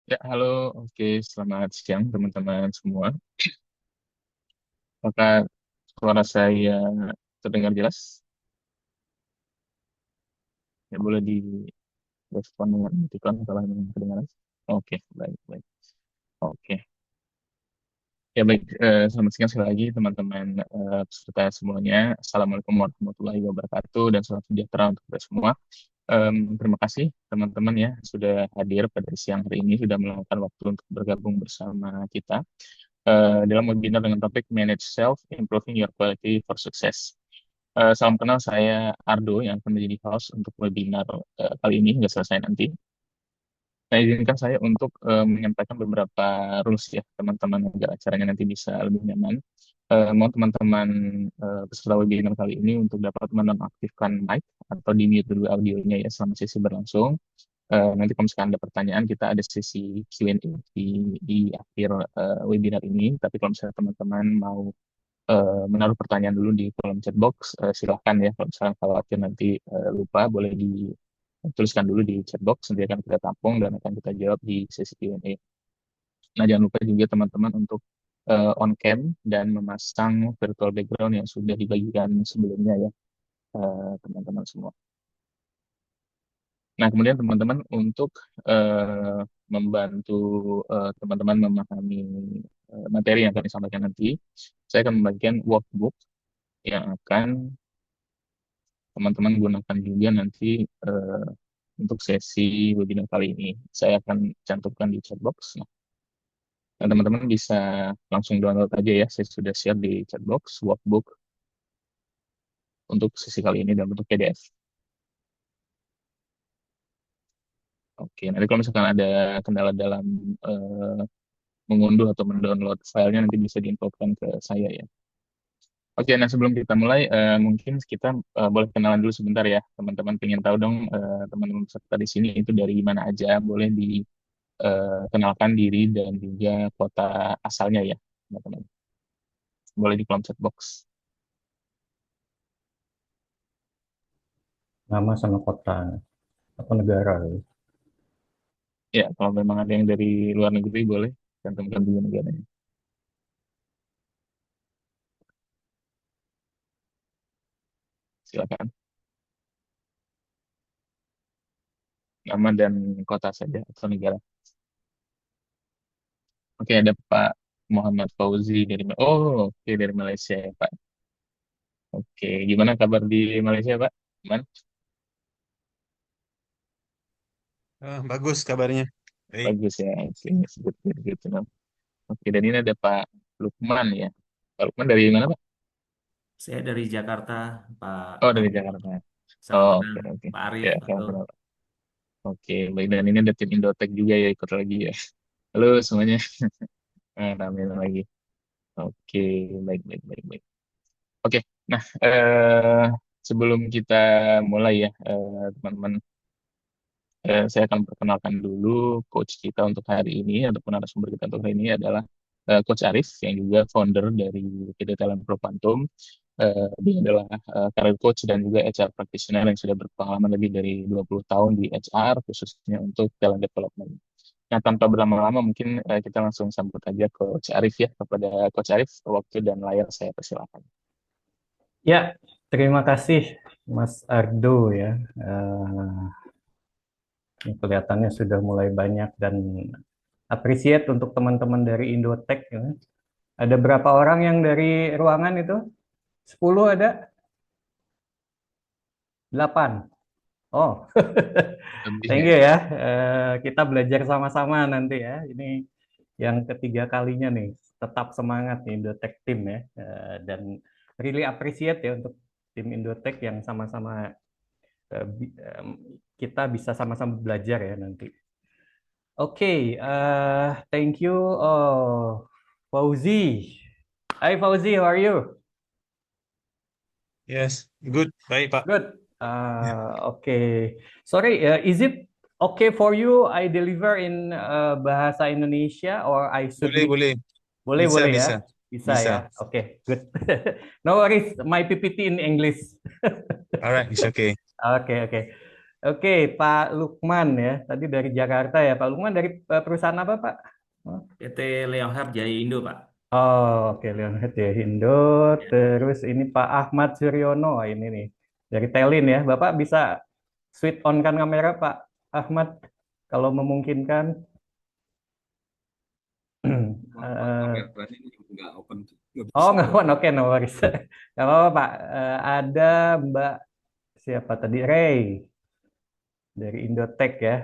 Ya, halo. Oke, selamat siang teman-teman semua. Apakah suara saya terdengar jelas? Ya, boleh di respon dengan emoticon kalau memang kedengaran. Oke, baik, baik. Oke. Ya, baik. Selamat siang sekali lagi teman-teman peserta semuanya. Assalamualaikum warahmatullahi wabarakatuh dan salam sejahtera untuk kita semua. Terima kasih teman-teman ya sudah hadir pada siang hari ini, sudah meluangkan waktu untuk bergabung bersama kita dalam webinar dengan topik Manage Self, Improving Your Quality for Success. Salam kenal, saya Ardo yang akan menjadi host untuk webinar kali ini hingga selesai nanti. Nah, izinkan saya untuk menyampaikan beberapa rules ya, teman-teman, agar acaranya nanti bisa lebih nyaman. Mau teman-teman peserta webinar kali ini untuk dapat menonaktifkan mic atau di-mute dulu audionya ya selama sesi berlangsung. Nanti kalau misalkan ada pertanyaan, kita ada sesi Q&A di akhir webinar ini. Tapi kalau misalnya teman-teman mau menaruh pertanyaan dulu di kolom chat box, silahkan ya. Kalau misalnya khawatir nanti lupa, boleh dituliskan dulu di chat box, nanti akan kita tampung dan akan kita jawab di sesi Q&A. Nah, jangan lupa juga teman-teman untuk on cam dan memasang virtual background yang sudah dibagikan sebelumnya ya, teman-teman semua. Nah, kemudian teman-teman untuk eh, membantu teman-teman memahami materi yang akan disampaikan nanti, saya akan membagikan workbook yang akan teman-teman gunakan juga nanti eh, untuk sesi webinar kali ini. Saya akan cantumkan di chat box. Nah, dan teman-teman bisa langsung download aja ya. Saya sudah share di chat box workbook untuk sesi kali ini dalam bentuk PDF. Oke, nanti kalau misalkan ada kendala dalam eh, mengunduh atau mendownload filenya, nanti bisa diinfokan ke saya ya. Oke, nah sebelum kita mulai, mungkin kita boleh kenalan dulu sebentar ya, teman-teman. Pengen tahu dong, teman-teman peserta di sini itu dari mana aja, boleh dikenalkan diri dan juga kota asalnya ya, teman-teman. Boleh di kolom chat box. Nama sama kota atau negara. Ya, kalau memang ada yang dari luar negeri, boleh cantumkan juga negaranya. Silakan. Nama dan kota saja atau negara. Oke, ada Pak Muhammad Fauzi dari oke, dari Malaysia ya, Pak. Oke, gimana kabar di Malaysia, Pak? Aman? Bagus kabarnya. Baik. Bagus ya. Oke, good, good, good to know. Oke, dan ini ada Pak Lukman ya. Pak Lukman dari mana, Pak? Saya dari Jakarta, Pak Oh, dari Arif. Jakarta. Salam Oh, kenal, oke, oke. Pak Arif. Ya, Halo. salam kenal. Oke, baik. Dan ini ada tim Indotech juga ya ikut lagi ya. Halo semuanya. Ramai lagi. Oke, baik, baik, baik, baik. Oke, nah sebelum kita mulai ya, teman-teman, saya akan perkenalkan dulu coach kita untuk hari ini, ataupun narasumber kita untuk hari ini adalah Coach Arif, yang juga founder dari PT Talent Pro Quantum. Dia adalah career coach dan juga HR practitioner yang sudah berpengalaman lebih dari 20 tahun di HR, khususnya untuk talent development. Nah, tanpa berlama-lama, mungkin kita langsung sambut aja Coach Arif ya. Kepada Coach Arif, waktu dan layar saya persilakan. Ya, terima kasih Mas Ardo ya. Ini kelihatannya sudah mulai banyak dan appreciate untuk teman-teman dari Indotech ya. Ada berapa orang yang dari ruangan itu? 10 ada? 8. Oh, Lebih thank ya. you ya. Kita belajar sama-sama nanti ya. Ini yang ketiga kalinya nih. Tetap semangat nih Indotech Team ya. Dan really appreciate ya untuk tim Indotech yang sama-sama kita bisa sama-sama belajar ya nanti. Oke, thank you. Oh, Fauzi. Hai Fauzi, how are you? Yes, good. Baik, Pak. Good. Ya, Okay. Sorry, is it okay for you I deliver in bahasa Indonesia or I should boleh, need. boleh. Boleh, Bisa, boleh ya. bisa. Bisa Bisa. ya. Oke, good. No worries, my PPT in English. Alright, it's okay. Oke, oke. Oke, Pak Lukman ya. Tadi dari Jakarta ya. Pak Lukman dari perusahaan apa, Pak? Oh, PT Leonhard Jaya Indo, Pak. oke, Leonhead ya Indo. Ya. Terus ini Pak Ahmad Suryono. Ini nih dari Telin ya. Bapak bisa switch on kan kamera, Pak Ahmad, kalau memungkinkan. Maaf Pak, Eh, kameranya ini nggak open, nggak oh, bisa. nggak on. Oke, no worries. Nggak apa-apa, Pak. Ada Mbak siapa tadi? Ray dari Indotech ya.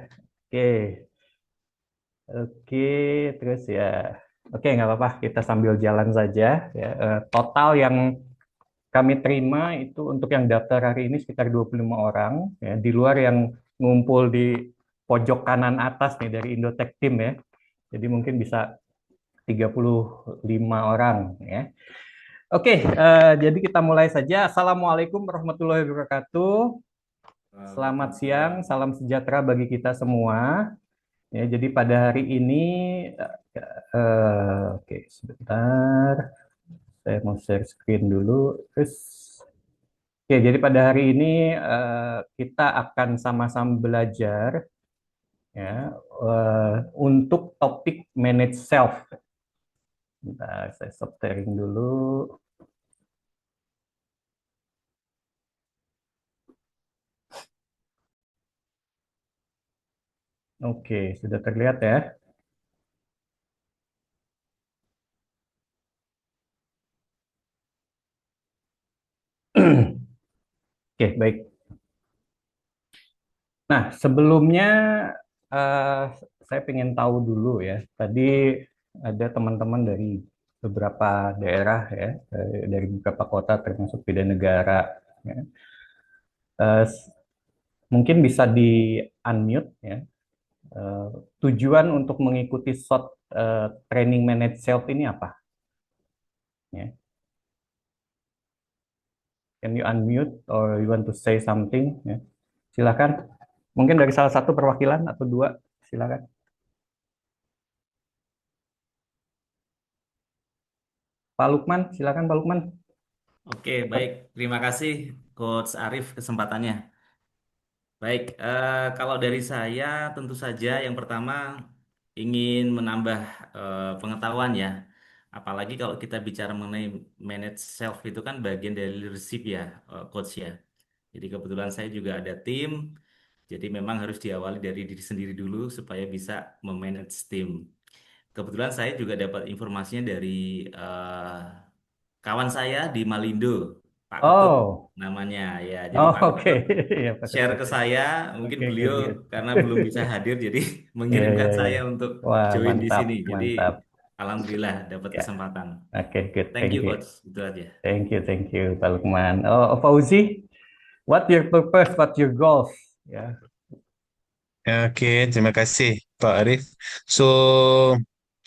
Oke, oke. Terus ya, oke nggak apa-apa. Kita sambil jalan saja. Ya. Total yang kami terima itu untuk yang daftar hari ini sekitar 25 orang. Ya. Di luar yang ngumpul di pojok kanan atas nih dari Indotech Team ya. Jadi mungkin bisa 35 orang ya. Oke, jadi kita mulai saja. Assalamualaikum warahmatullahi wabarakatuh. Selamat siang, salam sejahtera bagi kita semua. Ya, jadi pada hari ini, oke, sebentar, saya mau share screen dulu. Terus, oke, jadi pada hari ini kita akan sama-sama belajar ya untuk topik manage self. Bentar, saya stop sharing dulu. Oke, sudah terlihat ya. Oke, baik. Nah, sebelumnya eh, saya ingin tahu dulu ya. Tadi ada teman-teman dari beberapa daerah ya, dari beberapa kota termasuk beda negara. Ya. Mungkin bisa di unmute ya. Eh, Tujuan untuk mengikuti short training manage self ini apa? Ya. Can you unmute or you want to say something? Ya. Silakan. Mungkin dari salah satu perwakilan atau dua, silakan. Pak Lukman, silakan Pak Lukman. Oke, baik. Terima kasih, Coach Arif, kesempatannya. Baik, kalau dari saya tentu saja yang pertama ingin menambah pengetahuan ya. Apalagi kalau kita bicara mengenai manage self itu kan bagian dari leadership ya, Coach ya. Jadi kebetulan saya juga ada tim, jadi memang harus diawali dari diri sendiri dulu supaya bisa memanage tim. Kebetulan saya juga dapat informasinya dari eh, kawan saya di Malindo, Pak Ketut Oh, namanya ya. Jadi oh Pak oke, Ketut ya Pak share Ketut ke ya. saya, mungkin Oke, good, beliau good. karena belum bisa hadir, jadi Ya, ya, mengirimkan ya. saya untuk Wah, join di mantap, sini. Jadi mantap. alhamdulillah dapat Ya, kesempatan. oke, good. Thank Thank you, you. Coach. Itu aja. Thank you, Pak Lukman. Oh, Fauzi, what your purpose, what your goals? Ya. Okay, terima kasih Pak Arif. So,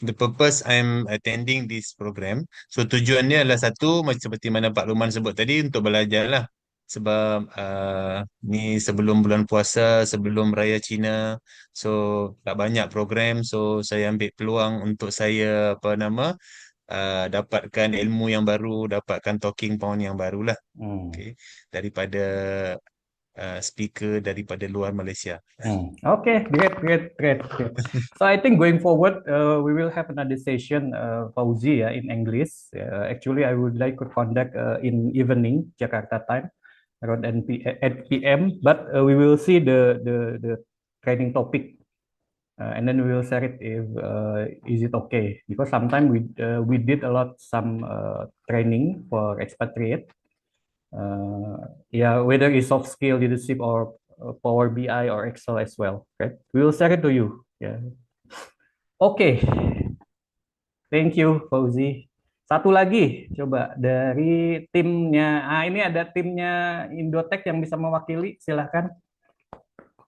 the purpose I'm attending this program. So, tujuannya adalah satu, macam seperti mana Pak Luman sebut tadi, untuk belajar lah. Sebab ni sebelum bulan puasa, sebelum Raya Cina, so tak banyak program. So, saya ambil peluang untuk saya, apa nama, dapatkan ilmu yang baru, dapatkan talking point yang baru lah. Hmm. Okay. Daripada speaker daripada luar Malaysia. Okay, great, great, great, great. So I think going forward, we will have another session, Fauzi, in English. Actually, I would like to conduct in evening Jakarta time around 8 p.m. But we will see the training topic, and then we will share it if is it okay? Because sometimes we did a lot some training for expatriate. Yeah, whether it's soft skill leadership or Power BI or Excel as well. Okay, we will share it to you. Yeah. Okay, thank you Fauzi. Satu lagi, coba dari timnya. Ini ada timnya Indotech yang bisa mewakili. Silahkan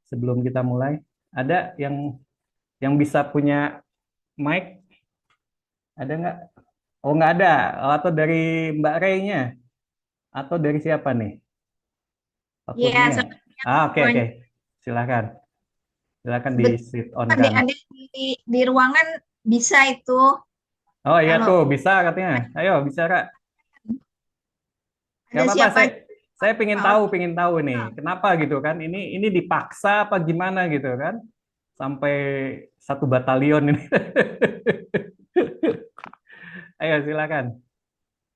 sebelum kita mulai. Ada yang bisa punya mic? Ada nggak? Oh nggak ada. Atau dari Mbak Ray-nya? Atau dari siapa nih? Iya, Takutnya. Oke, semuanya. oke. Silakan. Silakan di Sebetulnya sit on kan. adik-adik di ruangan bisa itu. Oh iya Kalau tuh, bisa katanya. Ayo bicara. Gak ada apa-apa, siapa Saya pengen tahu nih, kenapa gitu kan? Ini dipaksa apa gimana gitu kan? Sampai satu batalion ini. Ayo silakan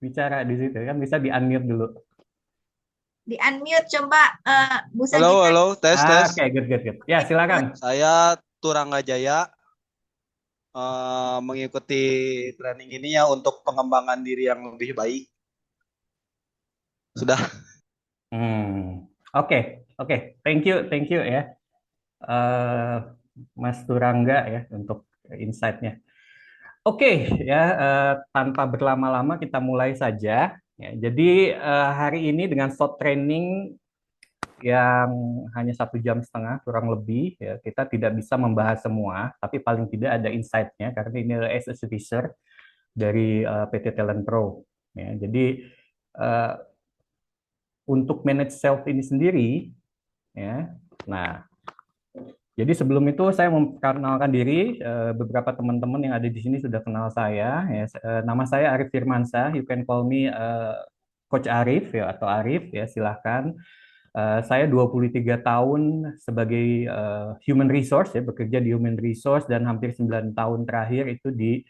bicara di situ kan, bisa di unmute dulu. Di unmute coba Bu Halo, Sagita. halo, tes, tes. Oke, good. Ya, silakan. Saya Turangga Jaya mengikuti training ini ya untuk pengembangan diri yang lebih baik. Sudah. Oke. Thank you ya, eh, Mas Turangga ya untuk insight-nya. Oke ya, tanpa berlama-lama kita mulai saja. Ya, jadi hari ini dengan short training yang hanya 1,5 jam kurang lebih, ya, kita tidak bisa membahas semua, tapi paling tidak ada insight-nya karena ini adalah as a servicer dari PT Talent Pro. Ya, jadi untuk manage self ini sendiri, ya. Nah, jadi sebelum itu saya memperkenalkan diri, beberapa teman-teman yang ada di sini sudah kenal saya. Ya. Nama saya Arif Firmansyah, you can call me Coach Arif ya atau Arif ya silahkan. Saya 23 tahun sebagai human resource ya, bekerja di human resource dan hampir 9 tahun terakhir itu di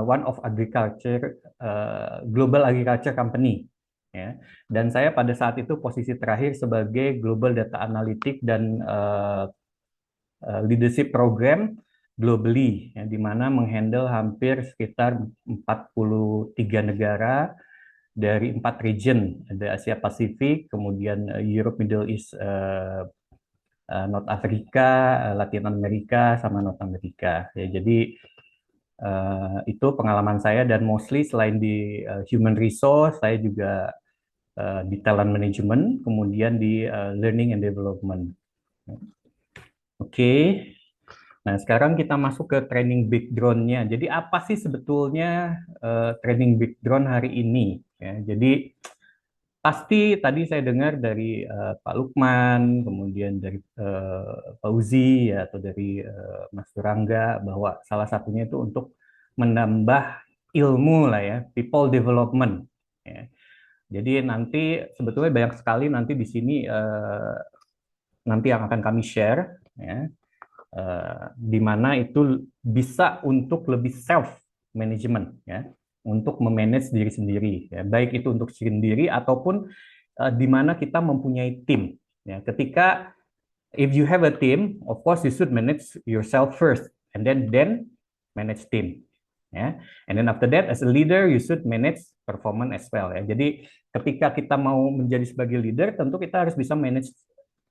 one of agriculture global agriculture company ya. Dan saya pada saat itu posisi terakhir sebagai global data analytic dan leadership program globally ya, di mana menghandle hampir sekitar 43 negara dari 4 region, ada Asia Pasifik, kemudian Europe, Middle East, North Africa, Latin America, sama North America. Ya, jadi itu pengalaman saya dan mostly selain di human resource, saya juga di talent management, kemudian di learning and development. Oke. Nah, sekarang kita masuk ke training background-nya. Jadi apa sih sebetulnya training background hari ini? Ya, jadi pasti tadi saya dengar dari Pak Lukman, kemudian dari Pak Uzi ya, atau dari Mas Turangga bahwa salah satunya itu untuk menambah ilmu lah ya, people development. Ya. Jadi nanti sebetulnya banyak sekali nanti di sini nanti yang akan kami share, ya, di mana itu bisa untuk lebih self management, ya, untuk memanage diri sendiri, ya, baik itu untuk sendiri ataupun di mana kita mempunyai tim. Ya, ketika if you have a team, of course you should manage yourself first, and then manage team. Ya, and then after that as a leader you should manage performance as well. Ya, jadi ketika kita mau menjadi sebagai leader, tentu kita harus bisa manage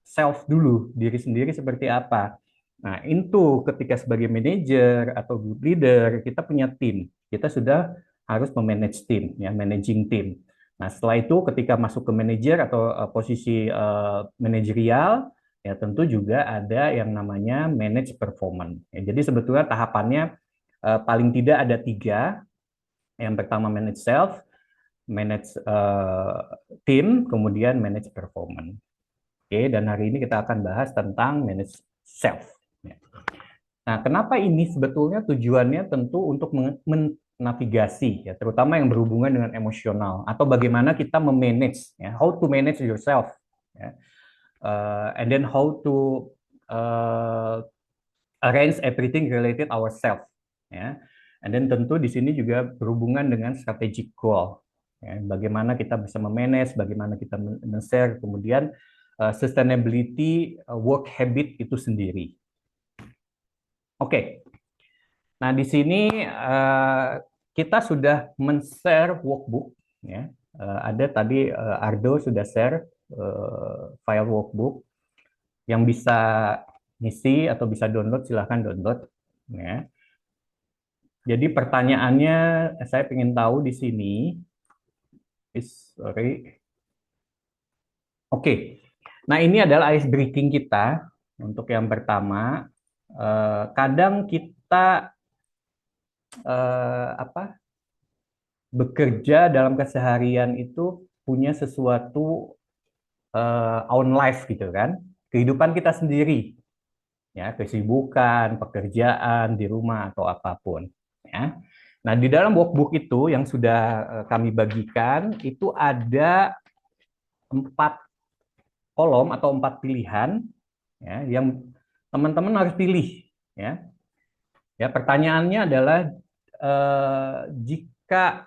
self dulu, diri sendiri seperti apa. Nah, itu ketika sebagai manajer atau group leader, kita punya tim. Kita sudah harus memanage tim, ya, managing tim. Nah, setelah itu ketika masuk ke manajer atau posisi manajerial, ya tentu juga ada yang namanya manage performance. Ya, jadi sebetulnya tahapannya paling tidak ada 3. Yang pertama manage self, manage tim, kemudian manage performance. Oke, dan hari ini kita akan bahas tentang manage self. Nah, kenapa ini sebetulnya tujuannya tentu untuk menavigasi, ya, terutama yang berhubungan dengan emosional atau bagaimana kita memanage, ya, how to manage yourself, ya, and then how to arrange everything related ourselves, ya, and then tentu di sini juga berhubungan dengan strategic goal, ya, bagaimana kita bisa memanage, bagaimana kita men-share, kemudian sustainability work habit itu sendiri. Oke, nah di sini kita sudah men-share workbook, ya. Ada tadi Ardo sudah share file workbook yang bisa ngisi atau bisa download, silahkan download. Ya. Jadi pertanyaannya saya ingin tahu di sini, Oke, nah ini adalah ice breaking kita untuk yang pertama. Kadang kita bekerja dalam keseharian itu punya sesuatu own life gitu kan, kehidupan kita sendiri, ya, kesibukan, pekerjaan di rumah atau apapun, ya. Nah, di dalam workbook itu yang sudah kami bagikan itu ada 4 kolom atau 4 pilihan ya, yang teman-teman harus pilih ya. Ya, pertanyaannya adalah jika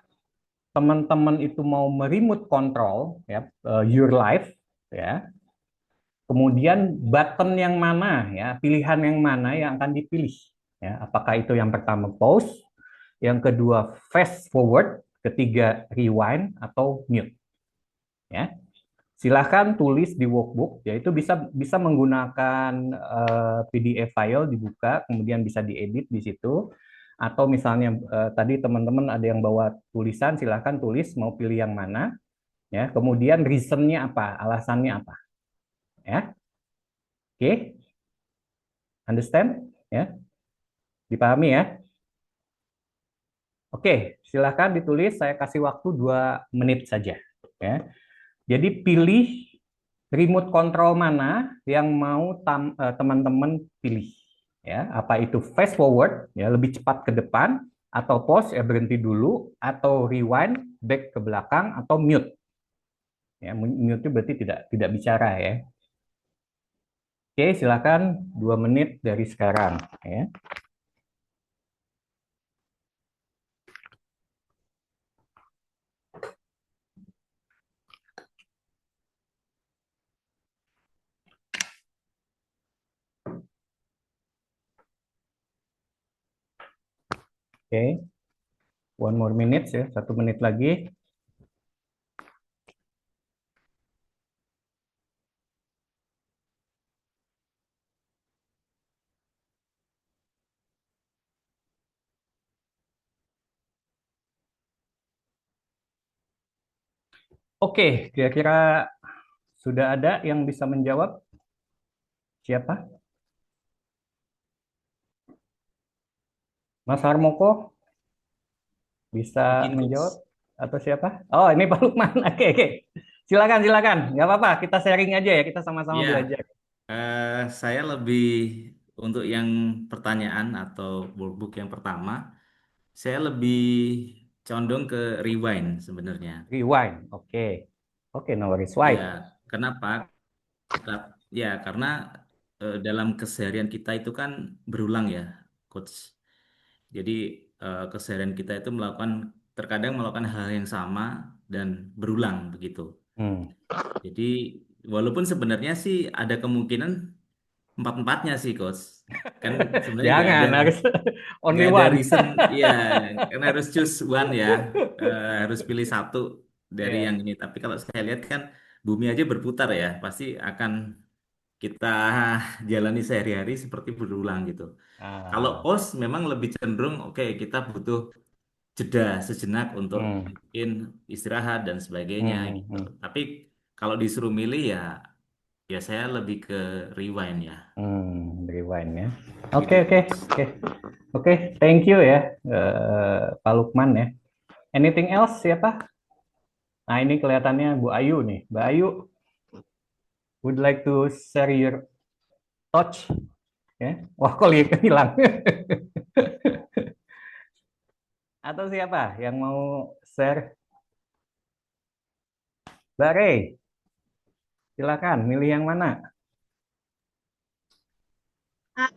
teman-teman itu mau meremote control ya, your life ya, kemudian button yang mana ya, pilihan yang mana yang akan dipilih ya, apakah itu yang pertama pause, yang kedua fast forward, ketiga rewind atau mute ya. Silahkan tulis di workbook, yaitu bisa menggunakan PDF file dibuka, kemudian bisa diedit di situ. Atau misalnya tadi teman-teman ada yang bawa tulisan, silahkan tulis mau pilih yang mana, ya. Kemudian reasonnya apa, alasannya apa, ya. Oke, understand, ya, dipahami ya. Oke, silahkan ditulis. Saya kasih waktu 2 menit saja, ya. Jadi pilih remote control mana yang mau teman-teman pilih ya, apa itu fast forward ya, lebih cepat ke depan, atau pause ya, berhenti dulu, atau rewind back ke belakang, atau mute ya, mute itu berarti tidak bicara ya. Oke, silakan 2 menit dari sekarang ya. Oke, 1 more minute ya, 1 menit lagi. Oke, kira-kira sudah ada yang bisa menjawab? Siapa? Mas Harmoko bisa Mungkin menjawab Coach. atau siapa? Oh, ini Pak Lukman. Oke, oke. Silakan. Nggak apa-apa, kita sharing aja ya, kita sama-sama Ya, belajar. saya lebih untuk yang pertanyaan atau workbook yang pertama, saya lebih condong ke rewind sebenarnya. Rewind. Oke. Oke, no worries. Why? Ya, kenapa? Ya, karena dalam keseharian kita itu kan berulang ya, Coach. Jadi keseharian kita itu terkadang melakukan hal yang sama dan berulang begitu. Hmm. Jadi walaupun sebenarnya sih ada kemungkinan empat-empatnya sih, Coach. Kan sebenarnya Jangan, harus only nggak ada one. reason, ya, karena harus choose one ya. Harus pilih satu dari Ya. yang ini. Tapi kalau saya lihat kan bumi aja berputar ya, pasti akan kita jalani sehari-hari seperti berulang gitu. Kalau Ah. pause memang lebih cenderung, oke, kita butuh jeda sejenak untuk Hmm. mungkin istirahat dan sebagainya Hmm. gitu. Tapi kalau disuruh milih ya saya lebih ke rewind ya. Rewind ya. Gitu, Oke. Coach. Oke, thank you ya, Pak Lukman ya. Anything else siapa? Nah, ini kelihatannya Bu Ayu nih. Bu Ayu, would like to share your thoughts? Ya. Wah, kok hilang. Atau siapa yang mau share? Bare, silakan. Milih yang mana?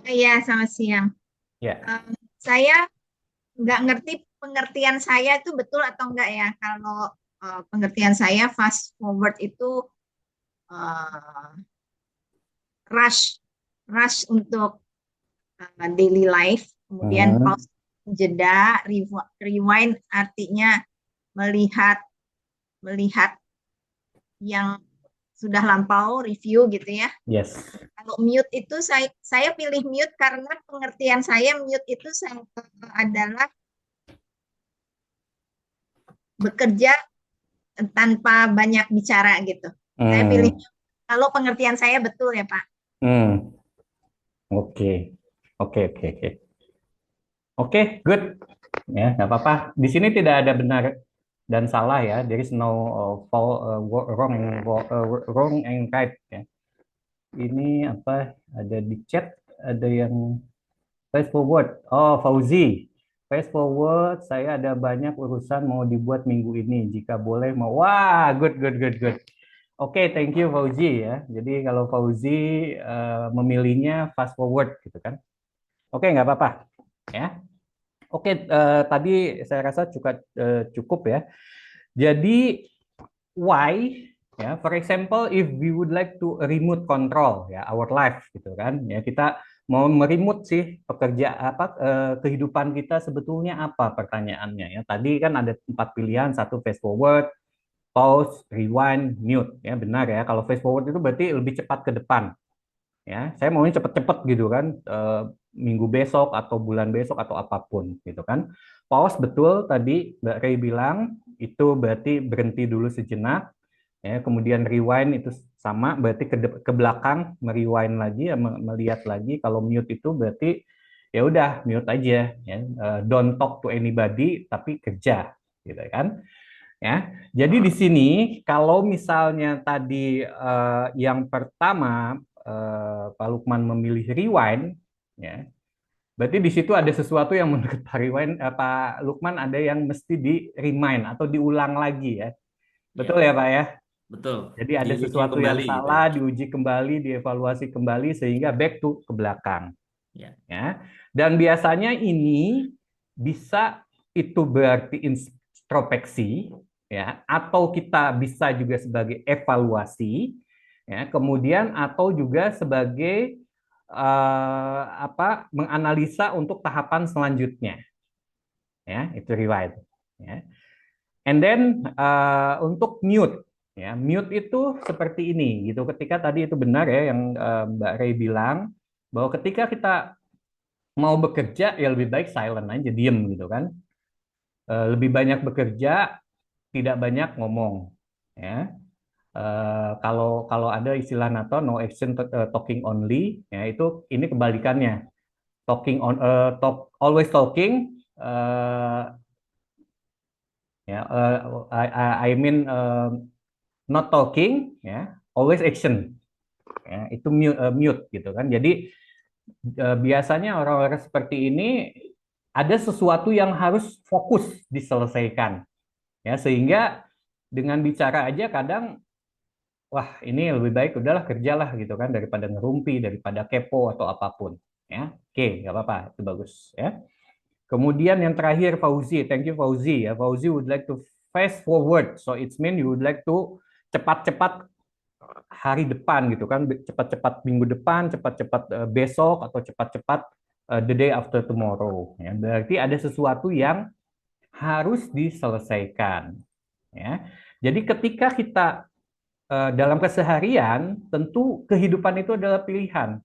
Ya, selamat siang. Ya. Saya nggak ngerti pengertian saya itu betul atau enggak ya. Kalau pengertian saya fast forward itu uh, rush untuk daily life, kemudian pause, jeda, rewind artinya melihat yang sudah lampau, review gitu ya. Yes. Kalau mute itu saya pilih mute karena pengertian saya mute itu adalah bekerja tanpa banyak bicara gitu. Saya pilih kalau pengertian saya betul ya Pak. Oke. Oke, good. Ya, nggak apa-apa. Di sini tidak ada benar dan salah ya. There is no wrong and right ya. Ini apa? Ada di chat, ada yang fast forward. Oh, Fauzi. Fast forward, saya ada banyak urusan mau dibuat minggu ini. Jika boleh mau. Wah, good. Oke, thank you Fauzi ya. Jadi kalau Fauzi memilihnya fast forward gitu kan. Oke, nggak apa-apa ya. Oke, tadi saya rasa cukup ya. Jadi why ya, for example, if we would like to remote control ya our life gitu kan. Ya, kita mau meremote sih kehidupan kita sebetulnya apa pertanyaannya ya. Tadi kan ada 4 pilihan, satu fast forward, pause, rewind, mute ya, benar ya. Kalau fast forward itu berarti lebih cepat ke depan. Ya, saya maunya cepet-cepet gitu kan, minggu besok atau bulan besok atau apapun gitu kan. Pause betul tadi Mbak Ray bilang itu berarti berhenti dulu sejenak. Ya, kemudian rewind itu sama berarti ke belakang, merewind lagi ya, melihat lagi. Kalau mute itu berarti ya udah mute aja ya, don't talk to anybody tapi kerja gitu kan. Ya, jadi di sini kalau misalnya tadi yang pertama Pak Lukman memilih rewind, ya, berarti di situ ada sesuatu yang menurut Pak Lukman ada yang mesti di remind atau diulang lagi ya, betul ya Pak ya? Betul. Jadi ada Diuji sesuatu yang kembali gitu salah, ya. diuji kembali, dievaluasi kembali sehingga back to ke belakang. Ya. Ya. Dan biasanya ini bisa itu berarti introspeksi ya, atau kita bisa juga sebagai evaluasi ya, kemudian atau juga sebagai menganalisa untuk tahapan selanjutnya. Ya, itu rewind ya. And then untuk mute ya, mute itu seperti ini gitu. Ketika tadi itu benar ya yang Mbak Ray bilang bahwa ketika kita mau bekerja ya lebih baik silent aja, diem gitu kan. Lebih banyak bekerja, tidak banyak ngomong ya. Kalau ada istilah NATO no action talking only ya, itu ini kebalikannya, always talking ya, I mean not talking ya, always action ya, itu mute gitu kan. Jadi biasanya orang-orang seperti ini ada sesuatu yang harus fokus diselesaikan ya, sehingga dengan bicara aja kadang wah ini lebih baik udahlah kerjalah gitu kan daripada ngerumpi, daripada kepo atau apapun ya. Oke, nggak apa-apa, itu bagus ya. Kemudian yang terakhir Fauzi, thank you Fauzi ya. Fauzi would like to fast forward, so it's mean you would like to cepat-cepat hari depan gitu kan, cepat-cepat minggu depan, cepat-cepat besok atau cepat-cepat the day after tomorrow ya. Berarti ada sesuatu yang harus diselesaikan ya. Jadi ketika kita dalam keseharian, tentu kehidupan itu adalah pilihan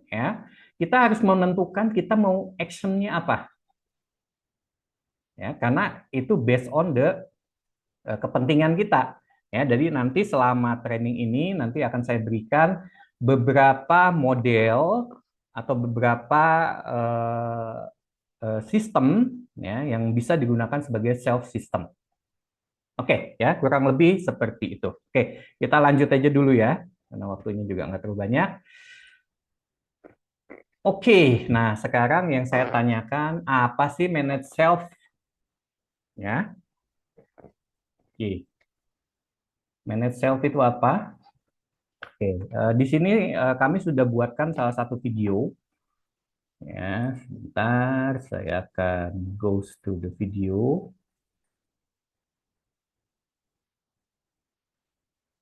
ya. Kita harus menentukan kita mau actionnya apa ya, karena itu based on the kepentingan kita ya. Jadi nanti selama training ini nanti akan saya berikan beberapa model atau beberapa sistem ya yang bisa digunakan sebagai self system. Oke ya, kurang lebih seperti itu. Oke, kita lanjut aja dulu ya karena waktunya juga nggak terlalu banyak. Oke, nah sekarang yang saya tanyakan apa sih manage self? Ya, oke. Manage self itu apa? Oke, di sini kami sudah buatkan salah satu video. Ya, sebentar saya akan goes to the video.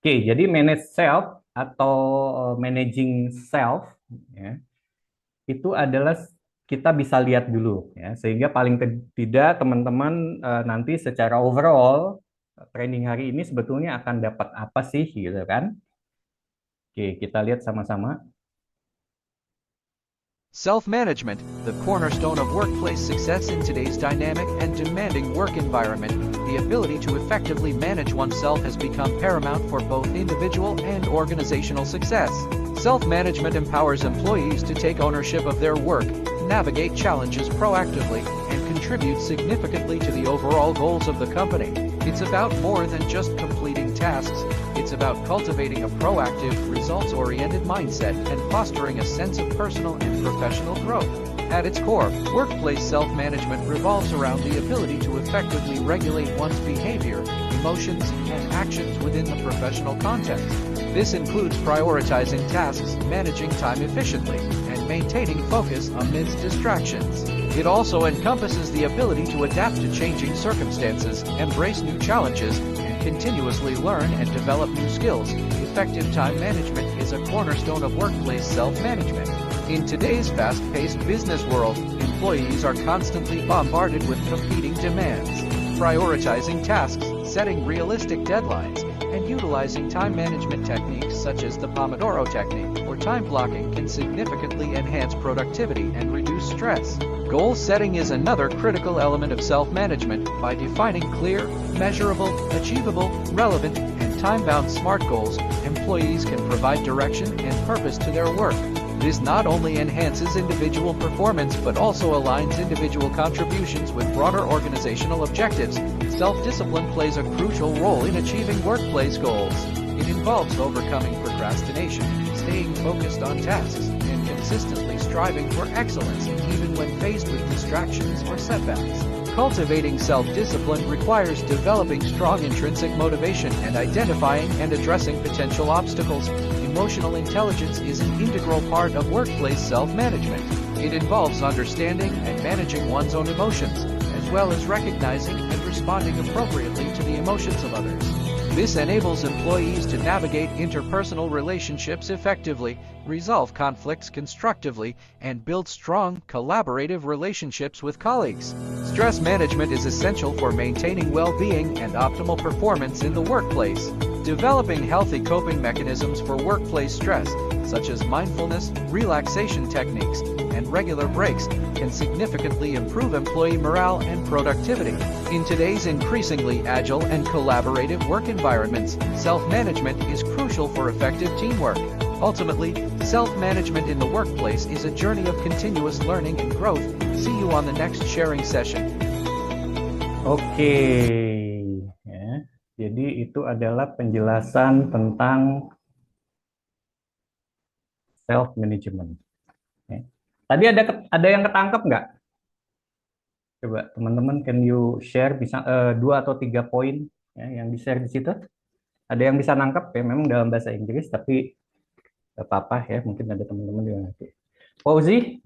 Oke, jadi manage self atau managing self ya, itu adalah kita bisa lihat dulu ya, sehingga paling tidak teman-teman nanti secara overall training hari ini sebetulnya akan dapat apa sih gitu kan. Oke, kita lihat sama-sama. Self-management, the cornerstone of workplace success in today's dynamic and demanding work environment. The ability to effectively manage oneself has become paramount for both individual and organizational success. Self-management empowers employees to take ownership of their work, navigate challenges proactively, and contribute significantly to the overall goals of the company. It's about more than just completing tasks. It's about cultivating a proactive, results-oriented mindset and fostering a sense of personal and professional growth. At its core, workplace self-management revolves around the ability to effectively regulate one's behavior, emotions, and actions within the professional context. This includes prioritizing tasks, managing time efficiently, and maintaining focus amidst distractions. It also encompasses the ability to adapt to changing circumstances, embrace new challenges, and continuously learn and develop new skills. Effective time management is a cornerstone of workplace self-management. In today's fast-paced business world, employees are constantly bombarded with competing demands. Prioritizing tasks, setting realistic deadlines, and utilizing time management techniques such as the Pomodoro technique or time blocking can significantly enhance productivity and reduce stress. Goal setting is another critical element of self-management. By defining clear, measurable, achievable, relevant, and time-bound SMART goals, employees can provide direction and purpose to their work. This not only enhances individual performance but also aligns individual contributions with broader organizational objectives. Self-discipline plays a crucial role in achieving workplace goals. It involves overcoming procrastination, staying focused on tasks, and consistently striving for excellence even when faced with distractions or setbacks. Cultivating self-discipline requires developing strong intrinsic motivation and identifying and addressing potential obstacles. Emotional intelligence is an integral part of workplace self-management. It involves understanding and managing one's own emotions, as well as recognizing and responding appropriately to the emotions of others. This enables employees to navigate interpersonal relationships effectively, resolve conflicts constructively, and build strong, collaborative relationships with colleagues. Stress management is essential for maintaining well-being and optimal performance in the workplace. Developing healthy coping mechanisms for workplace stress, such as mindfulness, relaxation techniques, and regular breaks, can significantly improve employee morale and productivity. In today's increasingly agile and collaborative work environments, self-management is crucial for effective teamwork. Ultimately, self-management in the workplace is a journey of continuous learning and growth. See you on the next sharing session. Oke, ya. Jadi itu adalah penjelasan tentang self-management. Ya. Tadi ada yang ketangkep nggak? Coba teman-teman, can you share bisa 2 atau 3 poin ya, yang di-share di situ? Ada yang bisa nangkep ya, memang dalam bahasa Inggris, tapi nggak apa-apa ya, mungkin ada teman-teman yang ngerti. Fauzi,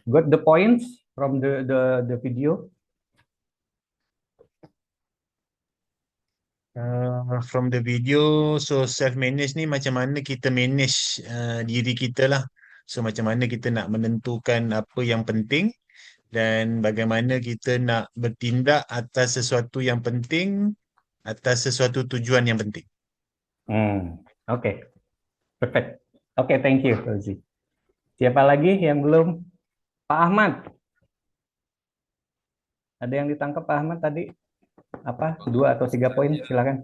got the points from the video? From the video, so self-manage ni macam mana kita manage diri kita lah. So macam mana kita nak menentukan apa yang penting dan bagaimana kita nak bertindak atas sesuatu yang penting, atas sesuatu tujuan yang penting. Oke. Perfect. Oke, thank you, Fauzi. Siapa lagi yang belum? Pak Ahmad. Ada yang ditangkap Pak Ahmad tadi? Apa? 2 atau 3 poin, silakan.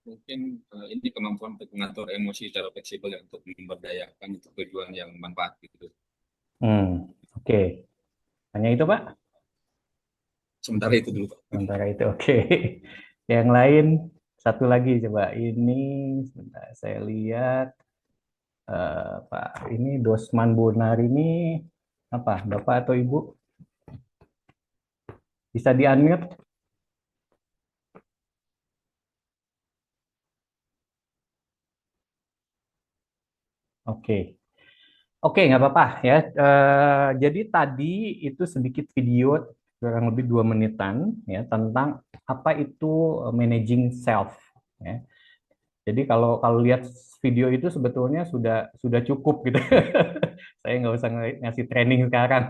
Mungkin ini kemampuan untuk mengatur emosi secara fleksibel ya, untuk memberdayakan untuk tujuan yang manfaat gitu. Oke. Hanya itu, Pak? Sementara itu dulu, Pak. Sementara itu, oke. Yang lain, satu lagi coba. Ini, sebentar, saya lihat. Pak, ini Dosman Bonar ini apa? Bapak atau Ibu? Bisa di-unmute? Oke. Oke, nggak apa-apa ya. Jadi tadi itu sedikit video kurang lebih 2 menitan ya tentang apa itu managing self. Ya. Jadi kalau lihat video itu sebetulnya sudah cukup gitu. Saya nggak usah ngasih training sekarang.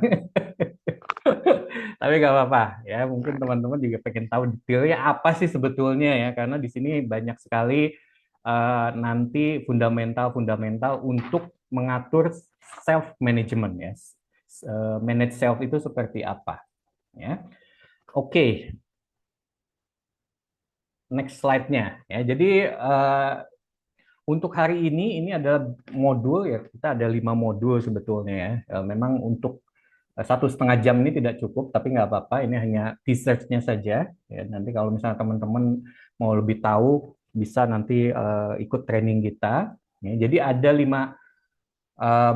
Tapi nggak apa-apa ya. Mungkin teman-teman juga pengen tahu detailnya apa sih sebetulnya ya. Karena di sini banyak sekali nanti fundamental untuk mengatur self management ya. Manage self itu seperti apa ya. Oke. Next slide-nya ya. Jadi untuk hari ini adalah modul ya, kita ada 5 modul sebetulnya ya. Memang untuk 1,5 jam ini tidak cukup, tapi nggak apa-apa, ini hanya research-nya saja ya. Nanti kalau misalnya teman-teman mau lebih tahu bisa nanti ikut training kita ya. Jadi ada 5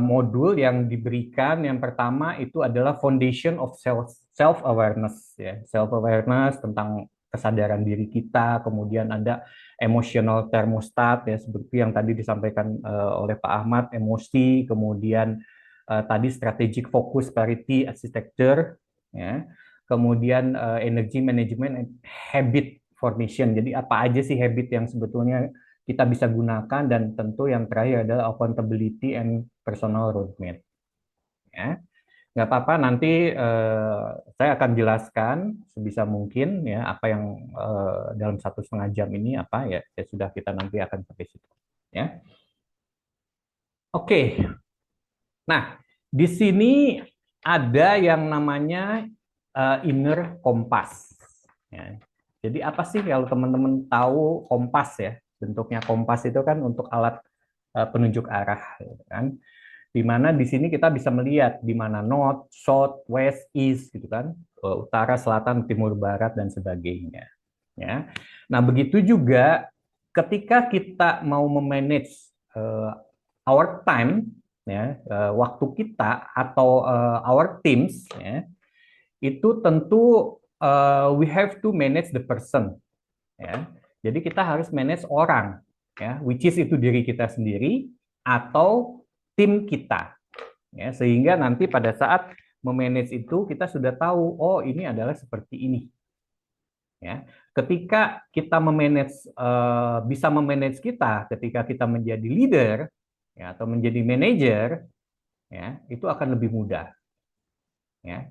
modul yang diberikan. Yang pertama itu adalah foundation of self awareness ya, self awareness tentang kesadaran diri kita, kemudian ada emotional thermostat ya seperti yang tadi disampaikan oleh Pak Ahmad, emosi, kemudian tadi strategic focus parity architecture ya. Kemudian energy management and habit formation. Jadi apa aja sih habit yang sebetulnya kita bisa gunakan, dan tentu yang terakhir adalah accountability and personal roadmap. Ya, nggak apa-apa, nanti saya akan jelaskan sebisa mungkin ya apa yang dalam 1,5 jam ini apa ya, ya sudah, kita nanti akan sampai situ. Ya, oke. Nah, di sini ada yang namanya inner compass. Ya. Jadi apa sih kalau teman-teman tahu kompas ya? Bentuknya kompas itu kan untuk alat penunjuk arah, gitu kan? Di mana di sini kita bisa melihat di mana north, south, west, east, gitu kan? Utara, selatan, timur, barat, dan sebagainya. Ya. Nah, begitu juga ketika kita mau memanage our time, ya, waktu kita atau our teams, ya, itu tentu we have to manage the person. Ya. Jadi kita harus manage orang, ya, which is itu diri kita sendiri atau tim kita. Ya, sehingga nanti pada saat memanage itu kita sudah tahu, oh ini adalah seperti ini. Ya, ketika kita bisa memanage kita, ketika kita menjadi leader ya, atau menjadi manager, ya, itu akan lebih mudah. Ya.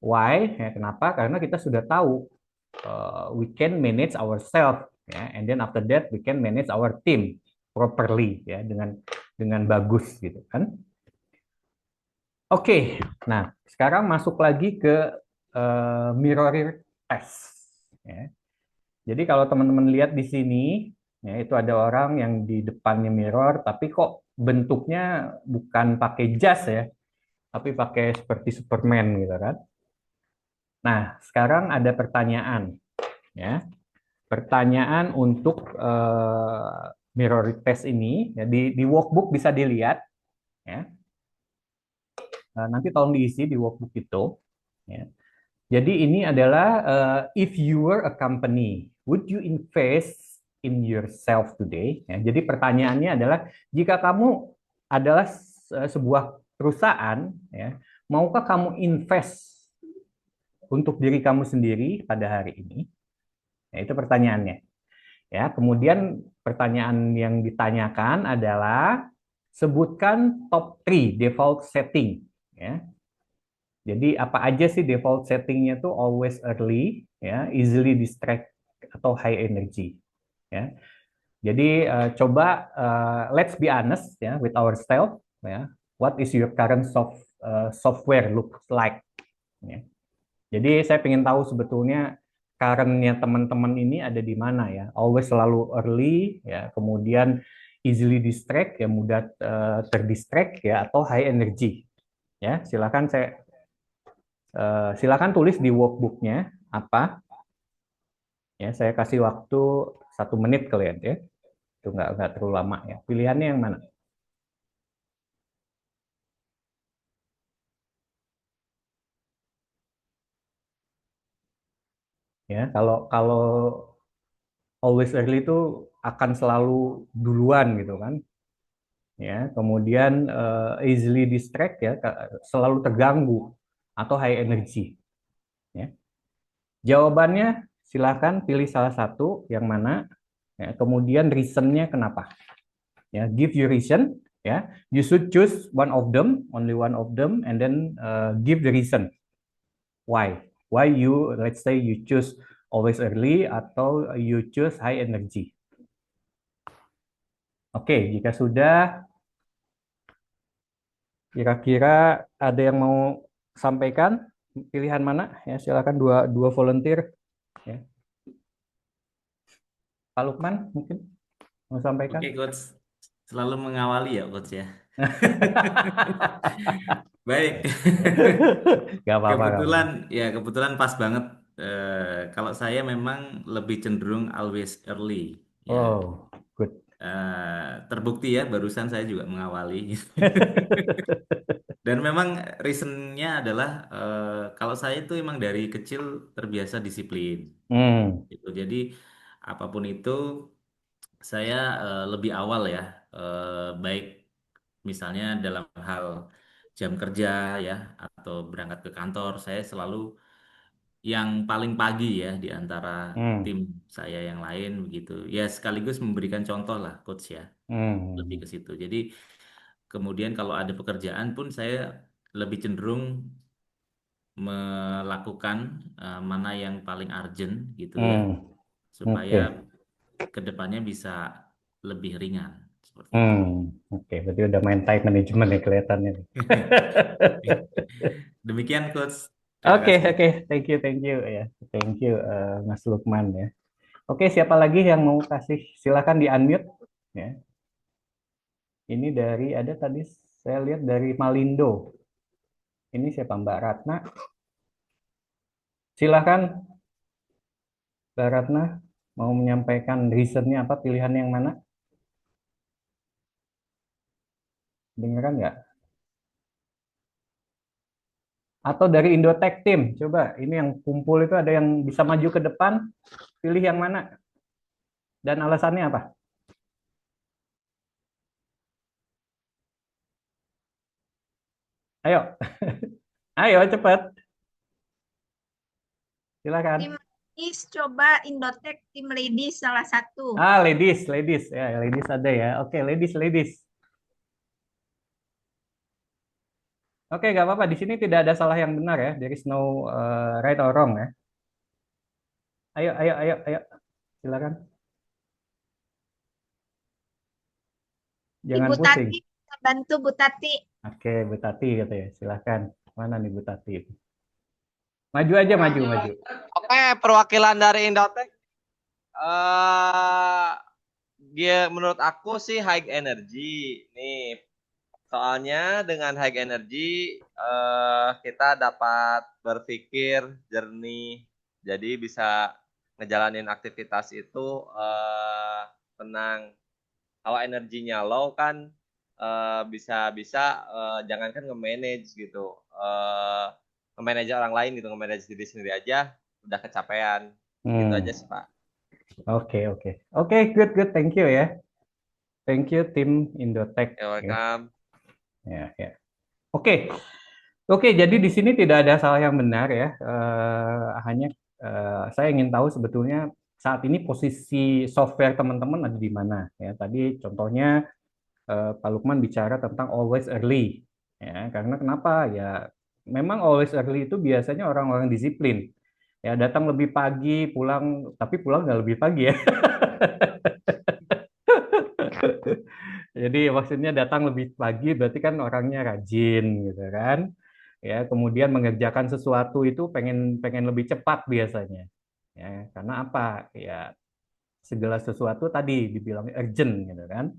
Why? Ya, kenapa? Karena kita sudah tahu we can manage ourselves, ya, and then after that we can manage our team properly, ya, dengan bagus, gitu kan? Oke, nah sekarang masuk lagi ke mirror test. Ya. Jadi kalau teman-teman lihat di sini, ya, itu ada orang yang di depannya mirror, tapi kok bentuknya bukan pakai jas ya, tapi pakai seperti Superman gitu kan. Nah, sekarang ada pertanyaan, ya. Pertanyaan untuk mirror test ini, ya, di workbook bisa dilihat, ya. Nanti tolong diisi di workbook itu, ya. Jadi ini adalah if you were a company, would you invest in yourself today? Ya, jadi pertanyaannya adalah jika kamu adalah sebuah perusahaan, ya, maukah kamu invest untuk diri kamu sendiri pada hari ini? Ya, itu pertanyaannya. Ya, kemudian pertanyaan yang ditanyakan adalah sebutkan top 3 default setting. Ya. Jadi apa aja sih default settingnya tuh always early, ya, easily distract atau high energy. Ya. Jadi coba let's be honest ya with ourselves. Ya. What is your current software looks like? Ya. Jadi saya ingin tahu sebetulnya current-nya teman-teman ini ada di mana ya. Always selalu early, ya. Kemudian easily distract, ya, mudah terdistract ya, atau high energy. Ya, silakan tulis di workbook-nya apa. Ya, saya kasih waktu 1 menit kalian ya. Itu nggak terlalu lama ya. Pilihannya yang mana? Ya, kalau always early itu akan selalu duluan gitu kan. Ya, kemudian easily distract ya, selalu terganggu atau high energy. Ya. Jawabannya silakan pilih salah satu yang mana. Ya, kemudian reason-nya kenapa. Ya, give your reason. Ya, you should choose one of them, only one of them, and then give the reason. Why? Why you, let's say you choose always early atau you choose high energy. Oke, jika sudah, kira-kira ada yang mau sampaikan pilihan mana? Ya, silakan dua volunteer. Ya. Pak Lukman mungkin mau sampaikan. Oke, Coach. Selalu mengawali ya, Coach ya. Baik. Gak apa-apa. Kebetulan pas banget. Kalau saya memang lebih cenderung always early. Ya. Oh, good. Terbukti ya, barusan saya juga mengawali. Dan memang reasonnya adalah kalau saya itu emang dari kecil terbiasa disiplin. Jadi apapun itu saya lebih awal ya, baik misalnya dalam hal jam kerja ya atau berangkat ke kantor, saya selalu yang paling pagi ya di antara Hmm. tim saya yang lain begitu. Ya sekaligus memberikan contoh lah coach ya, lebih Hmm. ke situ. Jadi kemudian kalau ada pekerjaan pun saya lebih cenderung melakukan mana yang paling urgent gitu ya, Hmm. supaya Oke. kedepannya bisa lebih ringan seperti itu. Oke. Berarti udah main time management ya kelihatannya nih. Demikian coach. Terima Oke, kasih. oke. Thank you ya. Thank you Mas Lukman ya. Oke, siapa lagi yang mau kasih? Silakan di unmute ya. Ini dari ada tadi saya lihat dari Malindo. Ini siapa Mbak Ratna? Silakan Mbak Ratna mau menyampaikan reasonnya apa, pilihan yang mana? Dengeran nggak? Atau dari Indotech Team, coba ini yang kumpul itu ada yang bisa maju ke depan, pilih yang mana dan alasannya apa? Ayo, ayo cepat, silakan. Tim ladies, coba Indotech tim ladies salah satu. Ladies ya, ladies ada ya. Oke, ladies. Oke, nggak apa-apa. Di sini tidak ada salah yang benar ya. There is no right or wrong ya. Ayo, silakan. Jangan Ibu pusing. Tati, kita bantu Bu Tati. Oke, Bu Tati katanya. Silakan. Mana nih Bu Tati? Maju aja, maju. Oke, perwakilan dari Indotech. Dia menurut aku sih high energy. Nih, soalnya dengan high energy kita dapat berpikir jernih. Jadi bisa ngejalanin aktivitas itu tenang. Kalau energinya low kan bisa jangankan nge-manage gitu. Nge-manage orang lain gitu, nge-manage diri sendiri aja udah kecapean. Gitu aja sih, Pak. Oke, good. Thank you ya. Thank you tim Indotech. You're welcome. Ya. Oke, jadi di sini tidak ada salah yang benar ya. Hanya saya ingin tahu sebetulnya saat ini posisi software teman-teman ada di mana ya. Tadi contohnya Pak Lukman bicara tentang always early ya. Karena kenapa ya? Memang always early itu biasanya orang-orang disiplin. Ya, datang lebih pagi, tapi pulang nggak lebih pagi ya. Jadi maksudnya datang lebih pagi berarti kan orangnya rajin gitu kan. Ya, kemudian mengerjakan sesuatu itu pengen lebih cepat biasanya. Ya, karena apa? Ya, segala sesuatu tadi dibilang urgent gitu kan.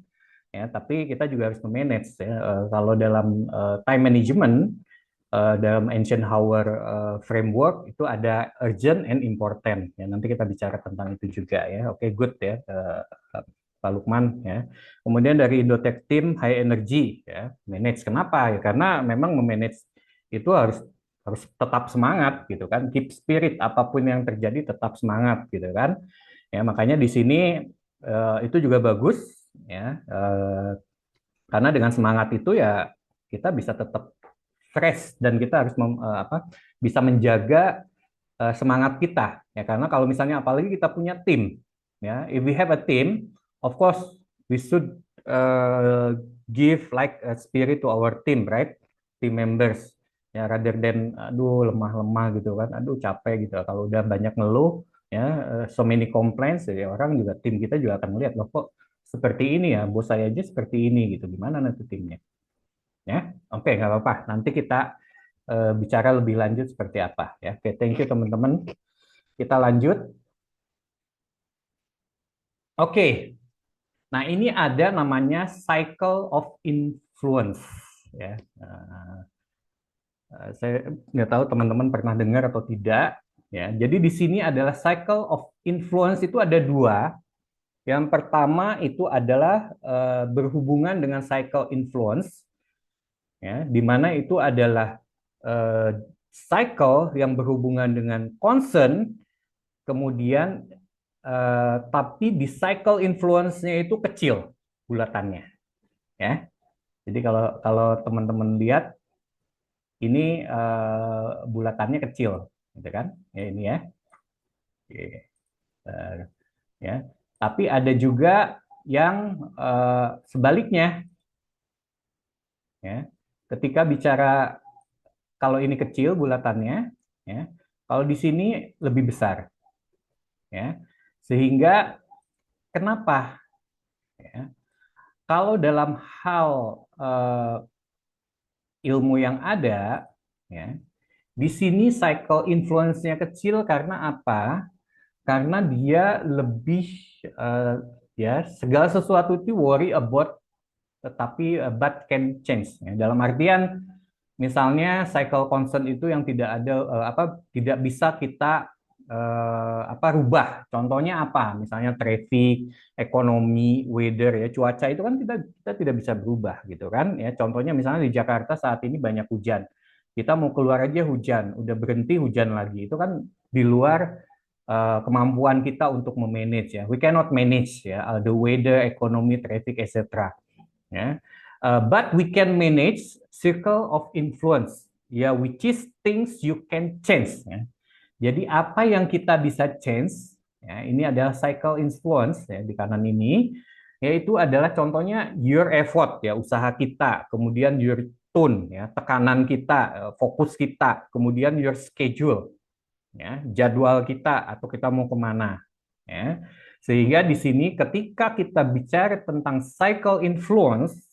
Ya, tapi kita juga harus memanage ya. Kalau dalam time management dalam Eisenhower framework itu ada urgent and important. Ya, nanti kita bicara tentang itu juga ya. Oke, good ya. Pak Lukman ya. Kemudian dari Indotech Team High Energy ya, manage. Kenapa? Ya karena memang memanage itu harus tetap semangat gitu kan. Keep spirit, apapun yang terjadi tetap semangat gitu kan. Ya, makanya di sini itu juga bagus ya. Karena dengan semangat itu ya kita bisa tetap fresh dan kita harus bisa menjaga semangat kita ya, karena kalau misalnya apalagi kita punya tim ya, if we have a team, of course we should give like a spirit to our team, right, team members ya, rather than aduh lemah gitu kan, aduh capek gitu. Kalau udah banyak ngeluh ya, so many complaints ya, orang juga, tim kita juga akan melihat loh kok seperti ini ya, bos saya aja seperti ini gitu, gimana nanti timnya ya. Oke, nggak apa-apa, nanti kita bicara lebih lanjut seperti apa ya. Oke, thank you teman-teman. Kita lanjut. Oke. Nah, ini ada namanya cycle of influence ya. Saya nggak tahu teman-teman pernah dengar atau tidak ya. Jadi di sini adalah cycle of influence itu ada dua. Yang pertama itu adalah berhubungan dengan cycle influence ya, di mana itu adalah cycle yang berhubungan dengan concern, kemudian tapi di cycle influence-nya itu kecil bulatannya, ya. Jadi kalau teman-teman lihat ini bulatannya kecil, gitu kan? Ya, ini ya. Oke. Ya. Tapi ada juga yang sebaliknya, ya. Ketika bicara kalau ini kecil bulatannya, ya. Kalau di sini lebih besar, ya. Sehingga kenapa? Ya. Kalau dalam hal ilmu yang ada, ya, di sini cycle influence-nya kecil karena apa? Karena dia lebih ya segala sesuatu itu worry about, tetapi but can change. Ya. Dalam artian misalnya cycle constant itu yang tidak ada tidak bisa kita rubah. Contohnya apa? Misalnya traffic, ekonomi, weather, ya cuaca itu kan kita tidak bisa berubah gitu kan. Ya contohnya misalnya di Jakarta saat ini banyak hujan. Kita mau keluar aja hujan, udah berhenti hujan lagi. Itu kan di luar kemampuan kita untuk memanage ya. We cannot manage ya the weather, economy, traffic, etc. Ya. But we can manage circle of influence ya, which is things you can change ya. Jadi apa yang kita bisa change, ya, ini adalah cycle influence ya, di kanan ini, yaitu adalah contohnya your effort ya, usaha kita, kemudian your tone ya, tekanan kita, fokus kita, kemudian your schedule ya, jadwal kita atau kita mau kemana ya. Sehingga di sini ketika kita bicara tentang cycle influence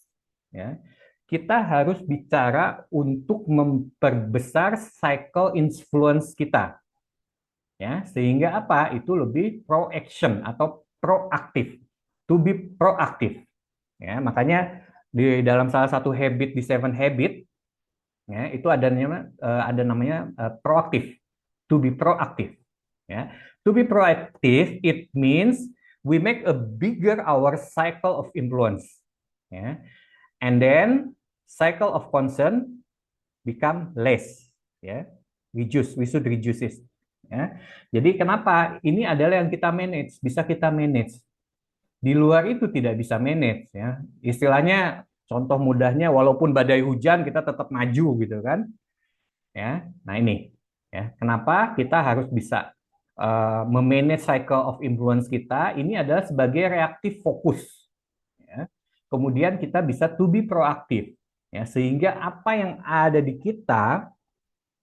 ya, kita harus bicara untuk memperbesar cycle influence kita. Ya, sehingga apa? Itu lebih pro-action atau proaktif. To be proaktif. Ya, makanya di dalam salah satu habit di 7 habit ya, itu ada namanya proaktif. To be proactive. Ya. To be proactive it means we make a bigger our cycle of influence. Ya. And then cycle of concern become less. Ya. We should reduce it. Ya. Jadi kenapa? Ini adalah yang kita manage, bisa kita manage. Di luar itu tidak bisa manage. Ya. Istilahnya, contoh mudahnya, walaupun badai hujan kita tetap maju gitu kan. Ya. Nah ini, ya. Kenapa kita harus bisa memanage cycle of influence kita? Ini adalah sebagai reaktif fokus. Ya. Kemudian kita bisa to be proaktif. Ya. Sehingga apa yang ada di kita,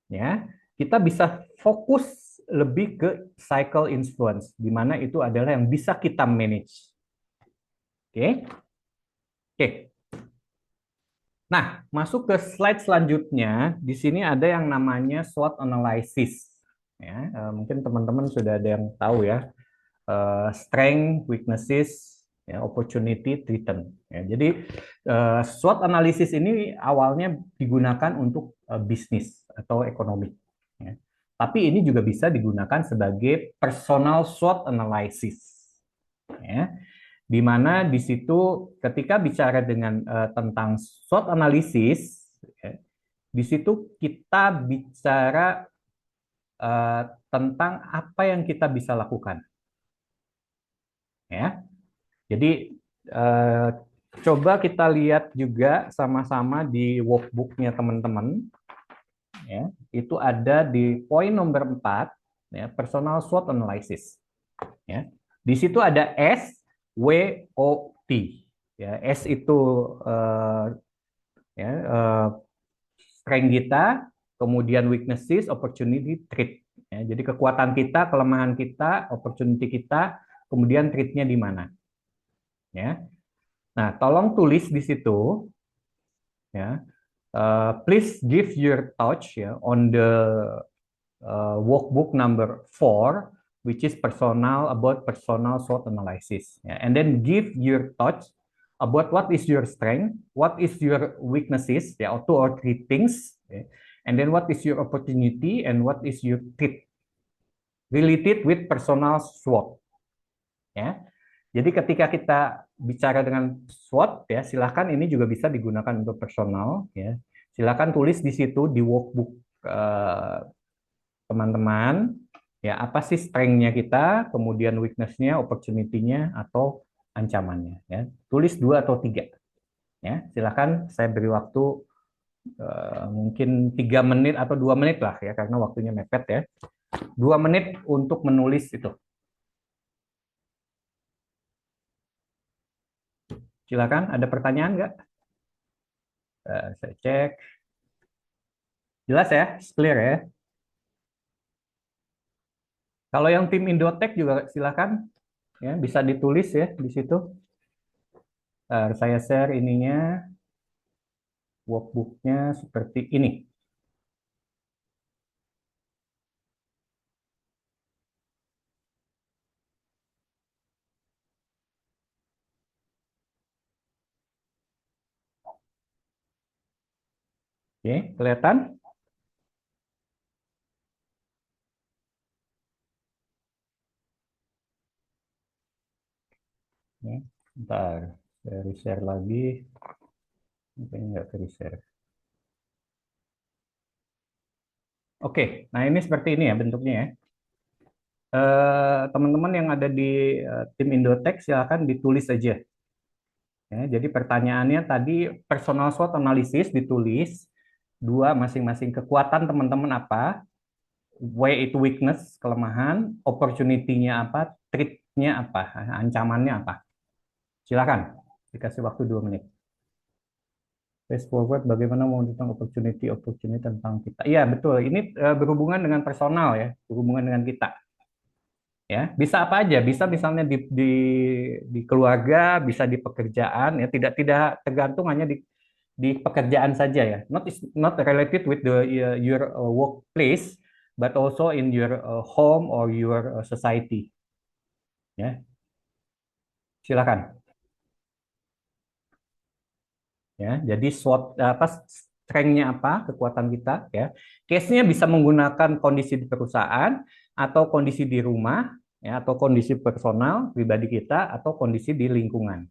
ya, kita bisa fokus lebih ke cycle influence, di mana itu adalah yang bisa kita manage. Oke. Oke. Nah, masuk ke slide selanjutnya. Di sini ada yang namanya SWOT analysis. Ya, mungkin teman-teman sudah ada yang tahu ya. Strength, weaknesses, ya, opportunity, threaten. Ya, jadi SWOT analysis ini awalnya digunakan untuk bisnis atau ekonomi. Ya. Tapi ini juga bisa digunakan sebagai personal SWOT analysis. Ya. Di mana di situ ketika bicara dengan tentang SWOT analysis, ya, di situ kita bicara tentang apa yang kita bisa lakukan. Ya. Jadi coba kita lihat juga sama-sama di workbook-nya teman-teman. Ya, itu ada di poin nomor 4, ya, personal SWOT analysis. Ya. Di situ ada SWOT. Ya, S itu strength kita, kemudian weaknesses, opportunity, threat. Ya, jadi kekuatan kita, kelemahan kita, opportunity kita, kemudian threat-nya di mana. Ya. Nah, tolong tulis di situ. Ya. Please give your thoughts on the workbook number 4, which is about personal SWOT analysis. And then give your thoughts about what is your strength, what is your weaknesses, 2 or 3 things, and then what is your opportunity and what is your threat related with personal SWOT. Ya. Jadi ketika kita bicara dengan SWOT, ya silahkan ini juga bisa digunakan untuk personal. Ya. Silahkan tulis di situ di workbook teman-teman. Ya, apa sih strength-nya kita, kemudian weakness-nya, opportunity-nya, atau ancamannya. Ya, tulis 2 atau 3. Ya, silakan saya beri waktu mungkin 3 menit atau 2 menit lah ya, karena waktunya mepet ya. 2 menit untuk menulis itu. Silakan, ada pertanyaan nggak? Saya cek. Jelas ya, clear ya. Kalau yang tim Indotech juga silakan ya, bisa ditulis ya di situ. Saya share ininya, workbook-nya seperti ini. Oke, kelihatan? Ya, bentar, saya share lagi. Mungkin nggak share. Oke, nah ini seperti ini ya bentuknya ya. Teman-teman yang ada di tim Indotech silakan ditulis aja. Ya, jadi pertanyaannya tadi personal SWOT analysis ditulis 2 masing-masing kekuatan teman-teman apa, where itu weakness kelemahan, opportunity-nya apa, threat-nya apa, ancamannya apa. Silakan dikasih waktu 2 menit. Fast forward bagaimana mau tentang opportunity tentang kita. Iya betul, ini berhubungan dengan personal ya, berhubungan dengan kita. Ya, bisa apa aja, bisa misalnya di keluarga, bisa di pekerjaan ya, tidak tidak tergantung hanya di pekerjaan saja ya. Not related with your workplace, but also in your home or your society. Ya, silakan. Ya, jadi SWOT apa strength-nya apa, kekuatan kita ya. Case-nya bisa menggunakan kondisi di perusahaan atau kondisi di rumah ya, atau kondisi personal pribadi kita atau kondisi di lingkungan.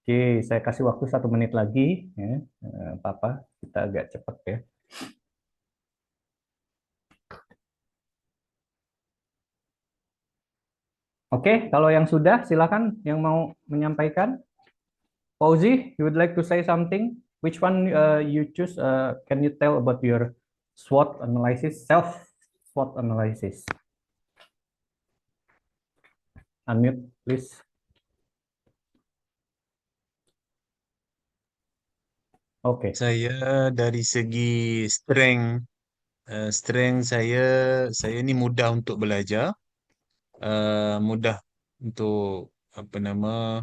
Oke, saya kasih waktu 1 menit lagi ya. Apa-apa, kita agak cepat ya. Oke, kalau yang sudah silakan yang mau menyampaikan. Fauzi, you would like to say something? Which one you choose? Can you tell about your SWOT analysis, self SWOT analysis? Unmute, please. Oke. Saya dari segi strength saya ni mudah untuk belajar, mudah untuk apa nama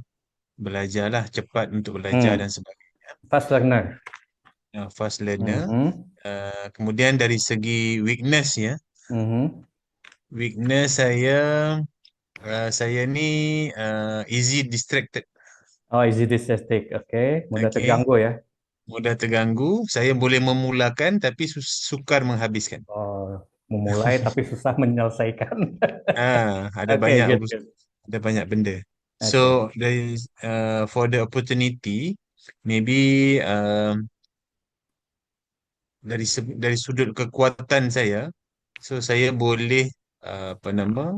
belajarlah, cepat untuk belajar dan sebagainya. Fast learner. Fast learner. Kemudian dari segi weakness ya, weakness saya ni easy distracted. Oh, easy distracted. Oke, mudah Okey. terganggu ya. Mudah terganggu. Saya boleh memulakan tapi sukar menghabiskan. Oh, memulai tapi susah menyelesaikan. Ada Oke, banyak good, urus, good. ada banyak benda. So Oke. dari for the opportunity, maybe dari sudut kekuatan saya, so saya boleh apa nama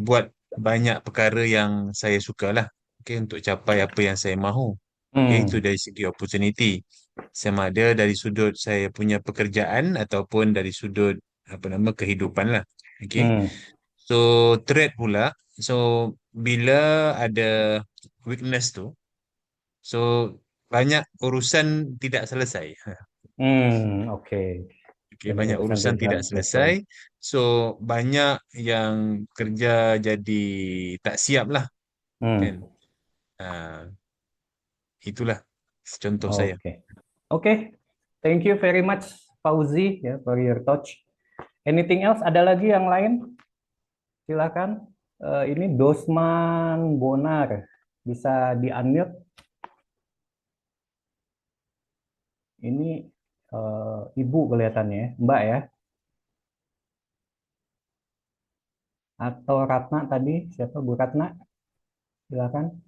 buat banyak perkara yang saya suka lah. Okay, untuk capai apa yang saya mahu. Okay, itu dari segi opportunity. Sama ada dari sudut saya punya pekerjaan ataupun dari sudut apa nama kehidupan lah. Okay. So threat pula. So bila ada weakness tu, so banyak urusan tidak selesai. Oke. Okay, banyak urusan tidak selesai. So banyak yang kerja jadi tak siap lah. Kan? Itulah contoh saya. Oke. Thank you very much Fauzi ya for your touch. Anything else? Ada lagi yang lain? Silakan. Ini Dosman Bonar, bisa di-unmute. Ini Ibu kelihatannya, Mbak ya. Atau Ratna tadi, siapa Bu Ratna? Silakan.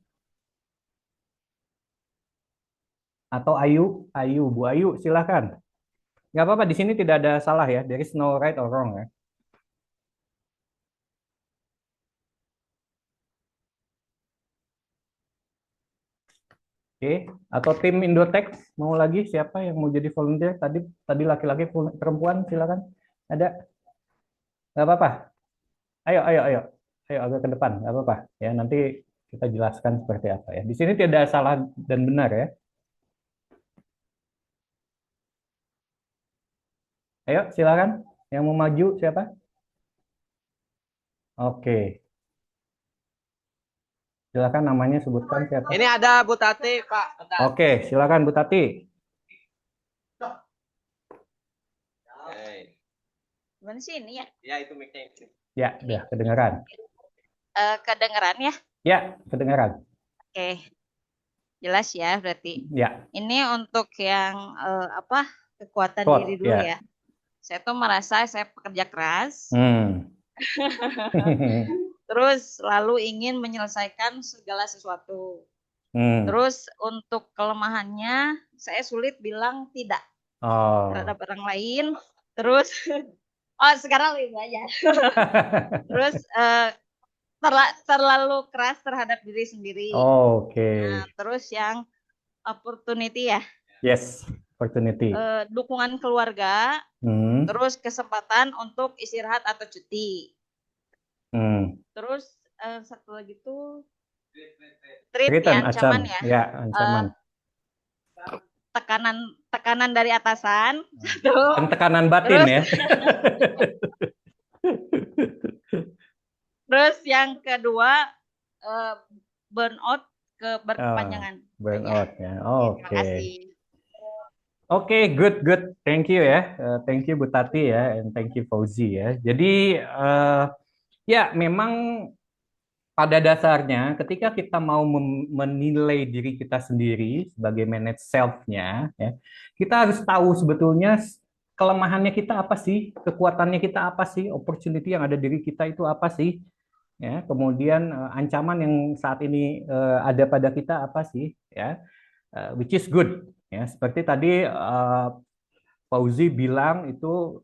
Atau Ayu? Ayu, Bu Ayu, silakan. Nggak apa-apa, di sini tidak ada salah ya. There is no right or wrong ya. Oke, atau tim Indotex mau lagi siapa yang mau jadi volunteer? Tadi laki-laki, perempuan, silakan. Ada? Nggak apa-apa. Ayo, ayo, ayo. Ayo agak ke depan, nggak apa-apa. Ya, nanti kita jelaskan seperti apa ya. Di sini tidak ada salah dan benar ya. Ayo, silakan. Yang mau maju siapa? Oke. Silakan namanya sebutkan siapa. Ini ada Bu Tati, Pak. Bentar. Oke, silakan Bu Tati. Gimana sih ini ya? Ya, itu mic-nya. Ya, kedengaran. Kedengeran ya? Ya, kedengaran. Oke. Jelas ya berarti. Ya. Ini untuk yang kekuatan Quote, diri dulu ya. ya. Saya tuh merasa saya pekerja keras. Terus lalu ingin menyelesaikan segala sesuatu. Terus untuk kelemahannya saya sulit bilang tidak terhadap orang lain. Terus sekarang lebih banyak. Terus terlalu keras terhadap diri sendiri. Oke. Nah, terus yang opportunity ya. Yes, opportunity. Dukungan keluarga. Terus kesempatan untuk istirahat atau cuti. Terus satu lagi tuh treat ya, ancaman ya. Ya, ancaman. Tekanan dari atasan. Dan tekanan batin terus, ya. Terus yang kedua burnout berkepanjangan. Burnout ya. Oke. Terima kasih. Oke, good. Thank you ya. Thank you Bu Tati ya, and thank you Fauzi ya. Jadi ya memang pada dasarnya ketika kita mau menilai diri kita sendiri sebagai manage self-nya, ya, kita harus tahu sebetulnya kelemahannya kita apa sih, kekuatannya kita apa sih, opportunity yang ada diri kita itu apa sih, ya. Kemudian ancaman yang saat ini ada pada kita apa sih, ya, which is good, ya. Seperti tadi Fauzi bilang itu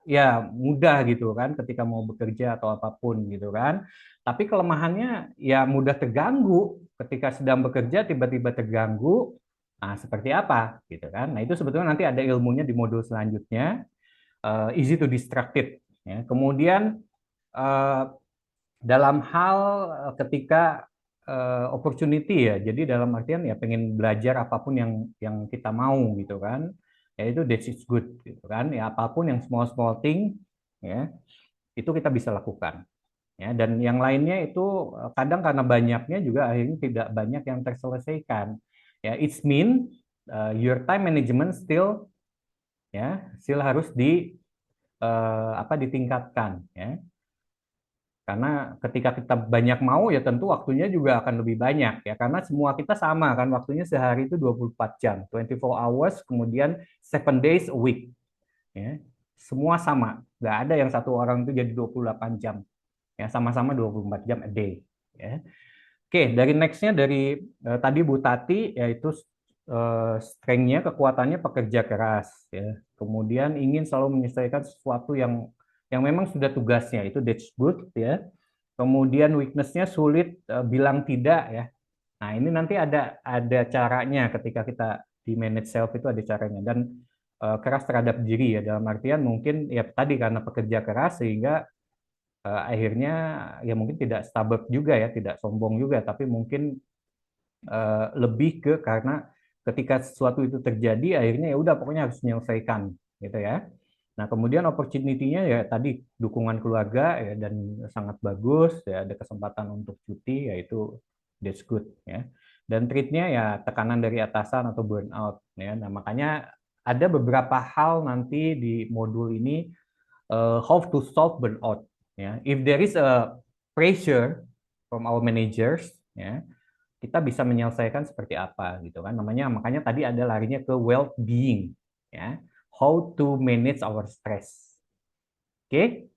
ya mudah gitu kan ketika mau bekerja atau apapun gitu kan. Tapi kelemahannya ya mudah terganggu ketika sedang bekerja tiba-tiba terganggu. Nah, seperti apa gitu kan. Nah, itu sebetulnya nanti ada ilmunya di modul selanjutnya. Easy to distracted ya. Kemudian dalam hal ketika opportunity ya. Jadi dalam artian ya pengen belajar apapun yang kita mau gitu kan. Ya itu that is good gitu kan. Ya apapun yang small thing ya itu kita bisa lakukan. Ya, dan yang lainnya itu kadang karena banyaknya juga akhirnya tidak banyak yang terselesaikan. Ya, it's mean your time management still harus ditingkatkan. Ya. Karena ketika kita banyak mau ya tentu waktunya juga akan lebih banyak ya. Karena semua kita sama kan waktunya sehari itu 24 jam, 24 hours, kemudian 7 days a week. Ya. Semua sama, nggak ada yang satu orang itu jadi 28 jam. Ya, sama-sama 24 jam a day. Ya. Oke, dari next-nya dari tadi Bu Tati, yaitu strength-nya, kekuatannya pekerja keras. Ya. Kemudian ingin selalu menyelesaikan sesuatu yang memang sudah tugasnya, itu that's good. Ya. Kemudian weakness-nya sulit bilang tidak. Ya. Nah, ini nanti ada caranya ketika kita di manage self itu ada caranya. Dan keras terhadap diri ya, dalam artian mungkin ya tadi karena pekerja keras sehingga akhirnya ya mungkin tidak stubborn juga ya, tidak sombong juga, tapi mungkin lebih ke karena ketika sesuatu itu terjadi akhirnya ya udah pokoknya harus menyelesaikan gitu ya. Nah kemudian opportunity-nya ya tadi dukungan keluarga ya, dan sangat bagus ya, ada kesempatan untuk cuti yaitu that's good ya. Dan treat-nya ya tekanan dari atasan atau burnout ya. Nah makanya ada beberapa hal nanti di modul ini how to solve burnout. Ya, if there is a pressure from our managers, ya, kita bisa menyelesaikan seperti apa gitu kan? Makanya tadi ada larinya ke well-being, ya, how to manage our stress. Oke,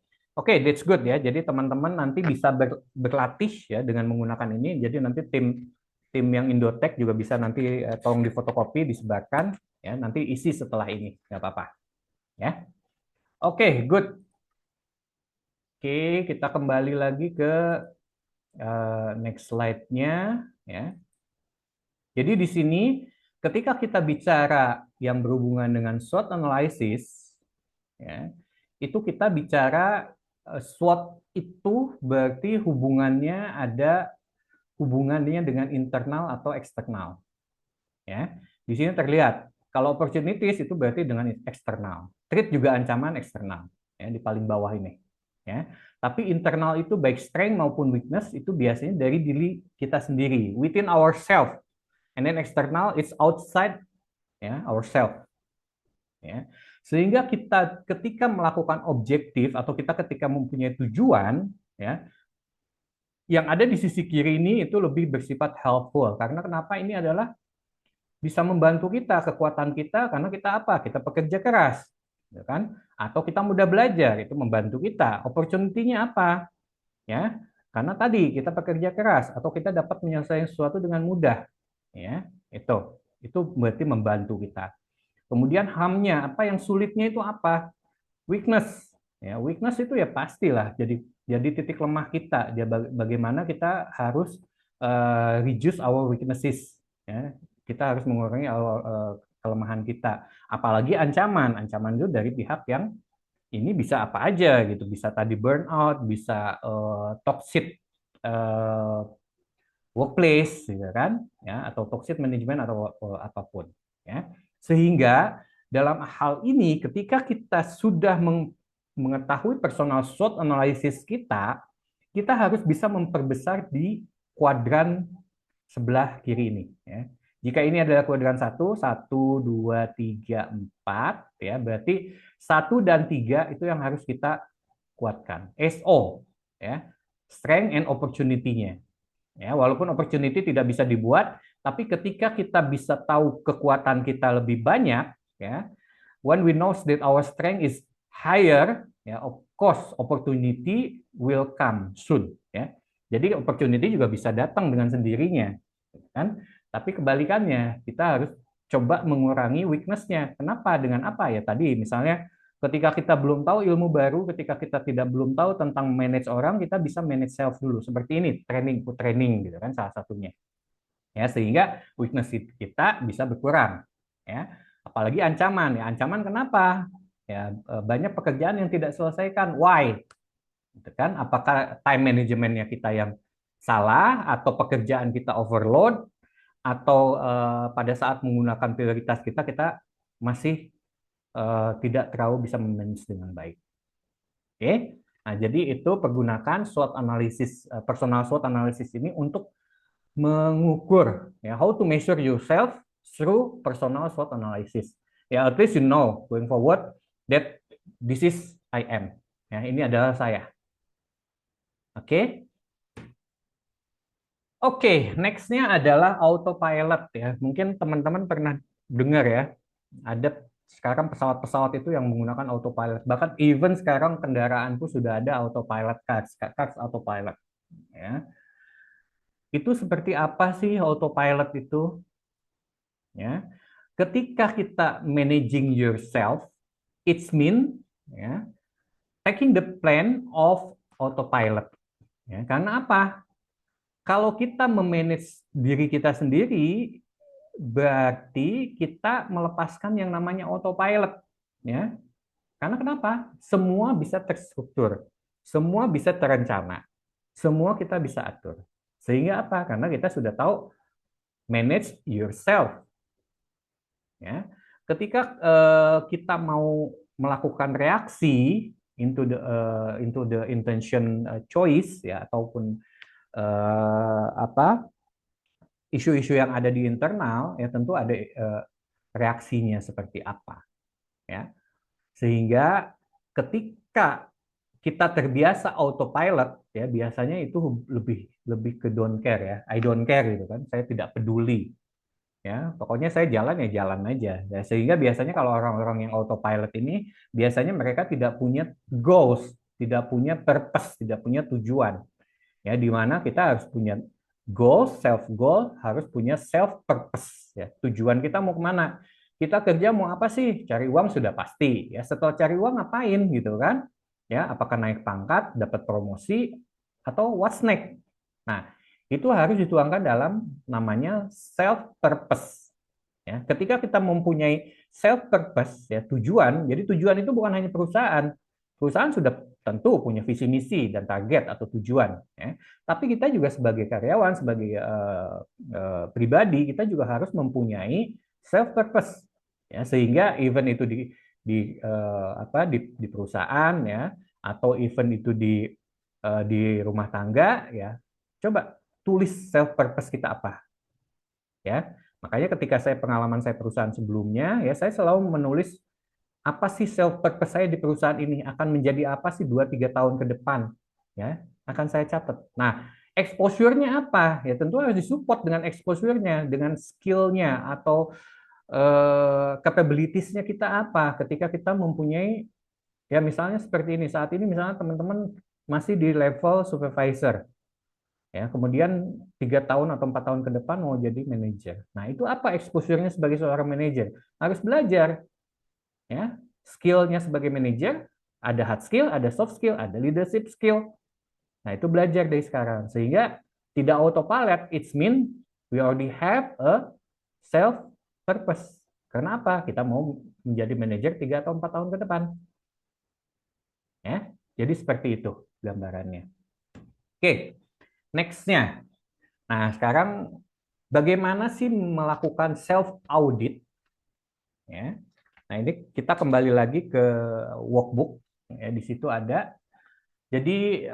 that's good ya. Jadi teman-teman nanti bisa berlatih ya dengan menggunakan ini. Jadi nanti tim tim yang Indotek juga bisa nanti tolong difotokopi, disebarkan, ya nanti isi setelah ini, nggak apa-apa, ya. Oke, good. Oke, kita kembali lagi ke next slide-nya, ya. Jadi di sini ketika kita bicara yang berhubungan dengan SWOT analysis, ya, itu kita bicara SWOT itu berarti hubungannya dengan internal atau eksternal. Ya, di sini terlihat kalau opportunities itu berarti dengan eksternal. Threat juga ancaman eksternal, ya, di paling bawah ini. Ya, tapi internal itu baik strength maupun weakness itu biasanya dari diri kita sendiri, within ourselves. And then external is outside, ya, ourselves. Ya. Sehingga kita ketika melakukan objektif atau kita ketika mempunyai tujuan, ya, yang ada di sisi kiri ini itu lebih bersifat helpful. Karena kenapa? Ini adalah bisa membantu kita, kekuatan kita, karena kita apa? Kita pekerja keras, ya kan? Atau kita mudah belajar, itu membantu kita. Opportunity-nya apa? Ya, karena tadi kita pekerja keras atau kita dapat menyelesaikan sesuatu dengan mudah. Ya, itu berarti membantu kita. Kemudian harm-nya, apa yang sulitnya itu apa? Weakness. Ya, weakness itu ya pastilah jadi titik lemah kita. Dia bagaimana kita harus reduce our weaknesses. Ya, kita harus mengurangi kelemahan kita. Apalagi ancaman itu dari pihak yang ini bisa apa aja gitu. Bisa tadi burnout, bisa toxic workplace, gitu kan, ya, atau toxic management atau apapun, ya. Sehingga dalam hal ini, ketika kita sudah mengetahui personal SWOT analysis kita harus bisa memperbesar di kuadran sebelah kiri ini. Ya. Jika ini adalah kuadran 1, 2, 3, 4, ya, berarti 1 dan 3 itu yang harus kita kuatkan. SO, ya, strength and opportunity-nya. Ya, walaupun opportunity tidak bisa dibuat, tapi ketika kita bisa tahu kekuatan kita lebih banyak, ya, when we know that our strength is higher, ya, of course opportunity will come soon. Ya, jadi opportunity juga bisa datang dengan sendirinya, kan? Tapi kebalikannya, kita harus coba mengurangi weakness-nya. Kenapa? Dengan apa? Ya tadi, misalnya ketika kita belum tahu ilmu baru, ketika kita belum tahu tentang manage orang, kita bisa manage self dulu. Seperti ini, training gitu kan salah satunya. Ya, sehingga weakness kita bisa berkurang. Ya, apalagi ancaman. Ya, ancaman kenapa? Ya, banyak pekerjaan yang tidak selesaikan. Why? Gitu kan? Apakah time manajemennya kita yang salah, atau pekerjaan kita overload, atau pada saat menggunakan prioritas kita masih tidak terlalu bisa memanage dengan baik. Oke, nah jadi itu pergunakan SWOT analysis, personal SWOT analysis ini untuk mengukur, ya, how to measure yourself through personal SWOT analysis. Ya, at least you know going forward that this is I am. Ya, ini adalah saya. Oke. Oke, next-nya adalah autopilot, ya. Mungkin teman-teman pernah dengar, ya. Ada sekarang pesawat-pesawat itu yang menggunakan autopilot. Bahkan even sekarang kendaraan pun sudah ada autopilot cars autopilot. Ya. Itu seperti apa sih autopilot itu? Ya. Ketika kita managing yourself, it's mean, ya, taking the plan of autopilot. Ya. Karena apa? Kalau kita memanage diri kita sendiri, berarti kita melepaskan yang namanya autopilot, ya. Karena kenapa? Semua bisa terstruktur, semua bisa terencana, semua kita bisa atur. Sehingga apa? Karena kita sudah tahu manage yourself. Ya. Ketika kita mau melakukan reaksi into the intention choice, ya, ataupun isu-isu yang ada di internal, ya tentu ada reaksinya seperti apa, ya. Sehingga ketika kita terbiasa autopilot, ya biasanya itu lebih ke don't care, ya, I don't care gitu kan, saya tidak peduli, ya pokoknya saya jalan ya jalan aja. Ya, sehingga biasanya kalau orang-orang yang autopilot ini biasanya mereka tidak punya goals, tidak punya purpose, tidak punya tujuan, ya di mana kita harus punya self goal harus punya self purpose ya. Tujuan kita mau kemana? Kita kerja mau apa sih? Cari uang sudah pasti ya. Setelah cari uang ngapain gitu kan? Ya, apakah naik pangkat, dapat promosi, atau what's next? Nah, itu harus dituangkan dalam namanya self purpose. Ya, ketika kita mempunyai self purpose ya, tujuan. Jadi tujuan itu bukan hanya perusahaan. Perusahaan sudah tentu punya visi misi dan target atau tujuan ya. Tapi kita juga sebagai karyawan, sebagai pribadi, kita juga harus mempunyai self purpose ya, sehingga event itu di perusahaan ya, atau event itu di rumah tangga ya. Coba tulis self purpose kita apa ya. Makanya ketika pengalaman saya perusahaan sebelumnya ya, saya selalu menulis apa sih self purpose saya di perusahaan ini, akan menjadi apa sih 2-3 tahun ke depan ya, akan saya catat. Nah, exposure-nya apa ya, tentu harus disupport dengan exposure-nya, dengan skill-nya atau capabilities-nya kita apa ketika kita mempunyai ya, misalnya seperti ini saat ini, misalnya teman-teman masih di level supervisor ya, kemudian 3 tahun atau 4 tahun ke depan mau jadi manajer. Nah, itu apa exposure-nya sebagai seorang manajer? Harus belajar ya, skill-nya sebagai manajer, ada hard skill, ada soft skill, ada leadership skill. Nah, itu belajar dari sekarang sehingga tidak autopilot. It means we already have a self purpose. Karena apa? Kita mau menjadi manajer 3 atau 4 tahun ke depan. Ya, jadi seperti itu gambarannya. Oke, next-nya. Nah, sekarang bagaimana sih melakukan self audit? Ya. Nah, ini kita kembali lagi ke workbook. Ya, di situ ada. Jadi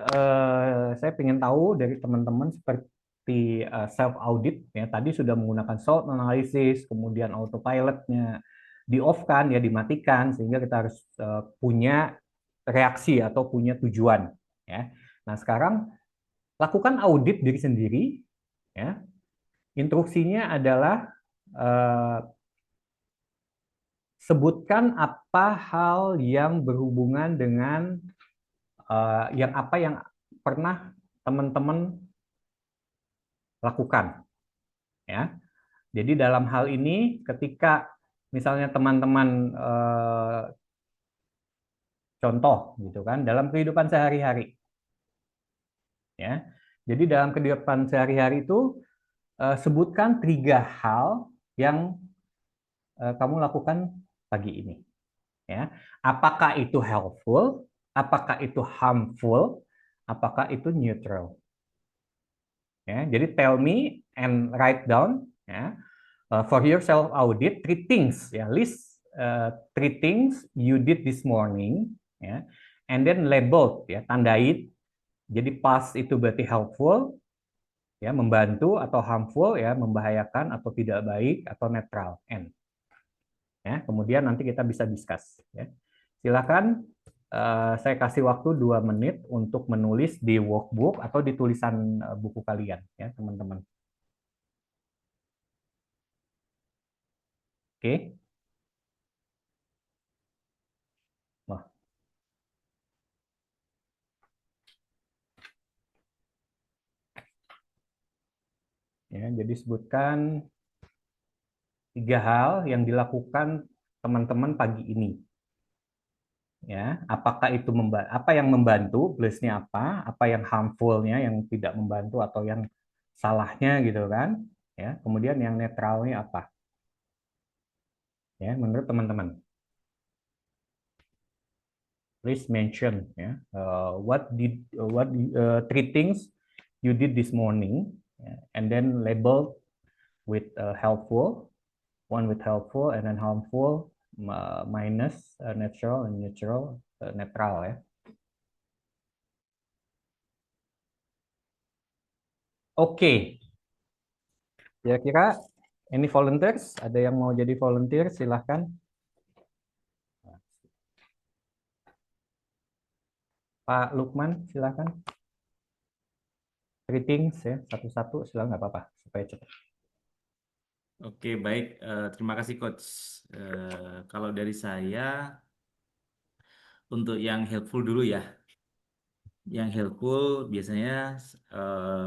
saya ingin tahu dari teman-teman seperti self audit. Ya, tadi sudah menggunakan SWOT analysis, kemudian autopilotnya di off kan, ya dimatikan, sehingga kita harus punya reaksi atau punya tujuan. Ya. Nah, sekarang lakukan audit diri sendiri. Ya. Instruksinya adalah sebutkan apa hal yang berhubungan dengan yang pernah teman-teman lakukan. Ya. Jadi dalam hal ini, ketika misalnya teman-teman contoh gitu kan, dalam kehidupan sehari-hari. Ya. Jadi dalam kehidupan sehari-hari itu sebutkan 3 hal yang kamu lakukan pagi ini. Ya. Apakah itu helpful? Apakah itu harmful? Apakah itu neutral? Ya. Jadi tell me and write down. Ya. For your self audit, 3 things. Ya. List 3 things you did this morning. Ya. And then labeled. Ya. Tandai. Jadi pas itu berarti helpful, ya, membantu, atau harmful, ya, membahayakan atau tidak baik, atau netral, N. Ya, kemudian nanti kita bisa discuss. Ya. Silakan saya kasih waktu 2 menit untuk menulis di workbook atau di tulisan buku kalian, ya teman-teman. Oke. Wah. Ya, jadi sebutkan 3 hal yang dilakukan teman-teman pagi ini. Ya, apakah itu apa yang membantu, plusnya apa yang harmful-nya, yang tidak membantu atau yang salahnya gitu kan? Ya, kemudian yang netralnya apa? Ya, menurut teman-teman. Please mention ya, what 3 things you did this morning, and then label with helpful, one with helpful, and then harmful, minus, natural, and neutral, netral ya. Oke. Kira-kira ini volunteers, ada yang mau jadi volunteer, silahkan. Pak Lukman, silahkan. 3 things ya, satu-satu, silahkan, nggak apa-apa, supaya cepat. Oke, baik. Terima kasih, Coach. Kalau dari saya, untuk yang helpful dulu ya. Yang helpful biasanya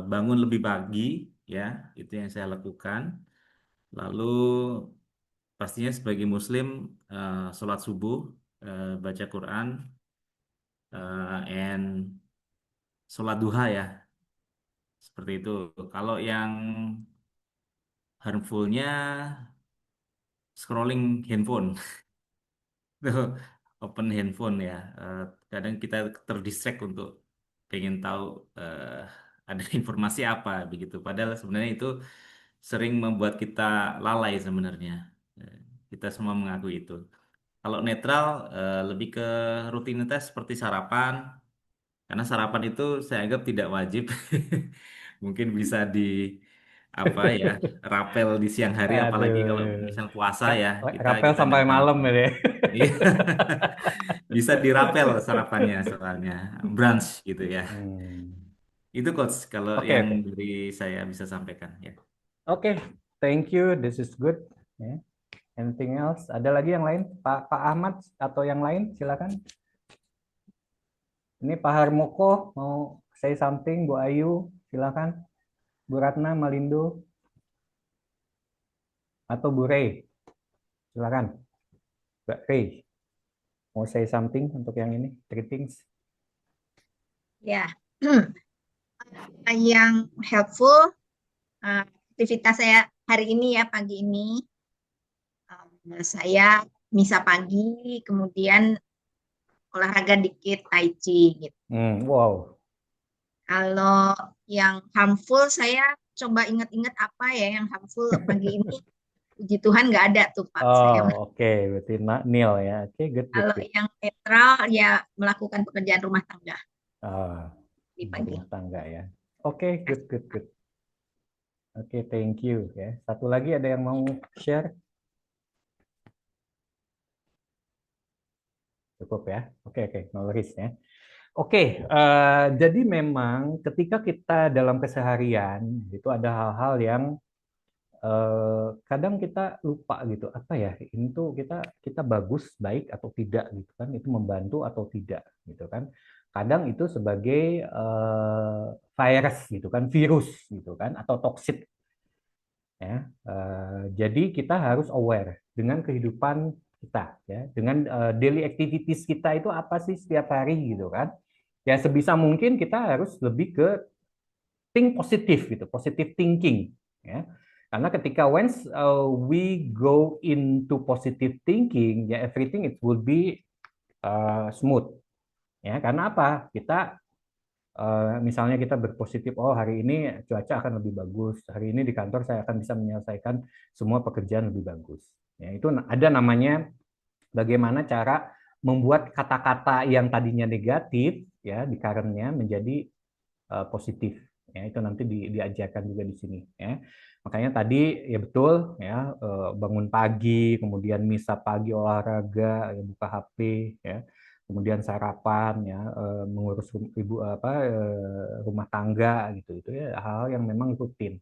bangun lebih pagi, ya, itu yang saya lakukan. Lalu pastinya sebagai Muslim sholat subuh, baca Quran, and sholat duha ya, seperti itu. Kalau yang harmfulnya scrolling handphone, tuh, open handphone ya. Kadang kita terdistract untuk pengen tahu ada informasi apa begitu. Padahal sebenarnya itu sering membuat kita lalai sebenarnya. Eh, Kita semua mengakui itu. Kalau netral lebih ke rutinitas seperti sarapan, karena sarapan itu saya anggap tidak wajib. Mungkin bisa di apa ya, rapel di siang hari, apalagi kalau Aduh. misal puasa ya, kita Rapel kita sampai nggak tahu. malam ya. Iya. Bisa dirapel sarapannya soalnya brunch gitu ya. Itu coach kalau Oke, yang oke. dari saya bisa sampaikan ya. Oke, thank you. This is good. Ya. Anything else? Ada lagi yang lain? Pak Ahmad atau yang lain? Silakan. Ini Pak Harmoko mau say something, Bu Ayu, silakan. Bu Ratna, Malindo, atau Bu Rey, silakan. Mbak Rey, mau say something untuk yang ini? Three things. Ya, yang helpful aktivitas saya hari ini ya, pagi ini saya misa pagi, kemudian olahraga dikit, tai chi gitu. Wow. Kalau yang harmful saya coba ingat-ingat apa ya yang harmful pagi ini. Puji Tuhan nggak ada tuh Pak. Saya Oh, oke, berarti nil ya. Oke, good, good, kalau good. yang netral ya melakukan pekerjaan rumah tangga di pagi. Rumah tangga ya. Oke, good, good, good. Oke, thank you ya. Satu lagi ada yang mau share? Cukup ya. Oke, no worries ya. Oke, jadi memang ketika kita dalam keseharian itu ada hal-hal yang kadang kita lupa gitu, apa ya, ini tuh kita bagus, baik atau tidak gitu kan, itu membantu atau tidak gitu kan. Kadang itu sebagai virus gitu kan, virus gitu kan, atau toksit ya. Jadi kita harus aware dengan kehidupan kita ya, dengan daily activities kita itu apa sih setiap hari gitu kan. Ya sebisa mungkin kita harus lebih ke think positif gitu, positive thinking ya. Karena ketika once we go into positive thinking, ya everything it will be smooth ya. Karena apa? Kita misalnya kita berpositif, oh hari ini cuaca akan lebih bagus, hari ini di kantor saya akan bisa menyelesaikan semua pekerjaan lebih bagus. Ya, itu ada namanya bagaimana cara membuat kata-kata yang tadinya negatif ya di current-nya menjadi positif. Ya, itu nanti diajarkan juga di sini ya. Makanya tadi ya betul ya, bangun pagi, kemudian misa pagi, olahraga, ya, buka HP ya. Kemudian sarapan ya, mengurus rumah tangga gitu, itu ya hal-hal yang memang rutin.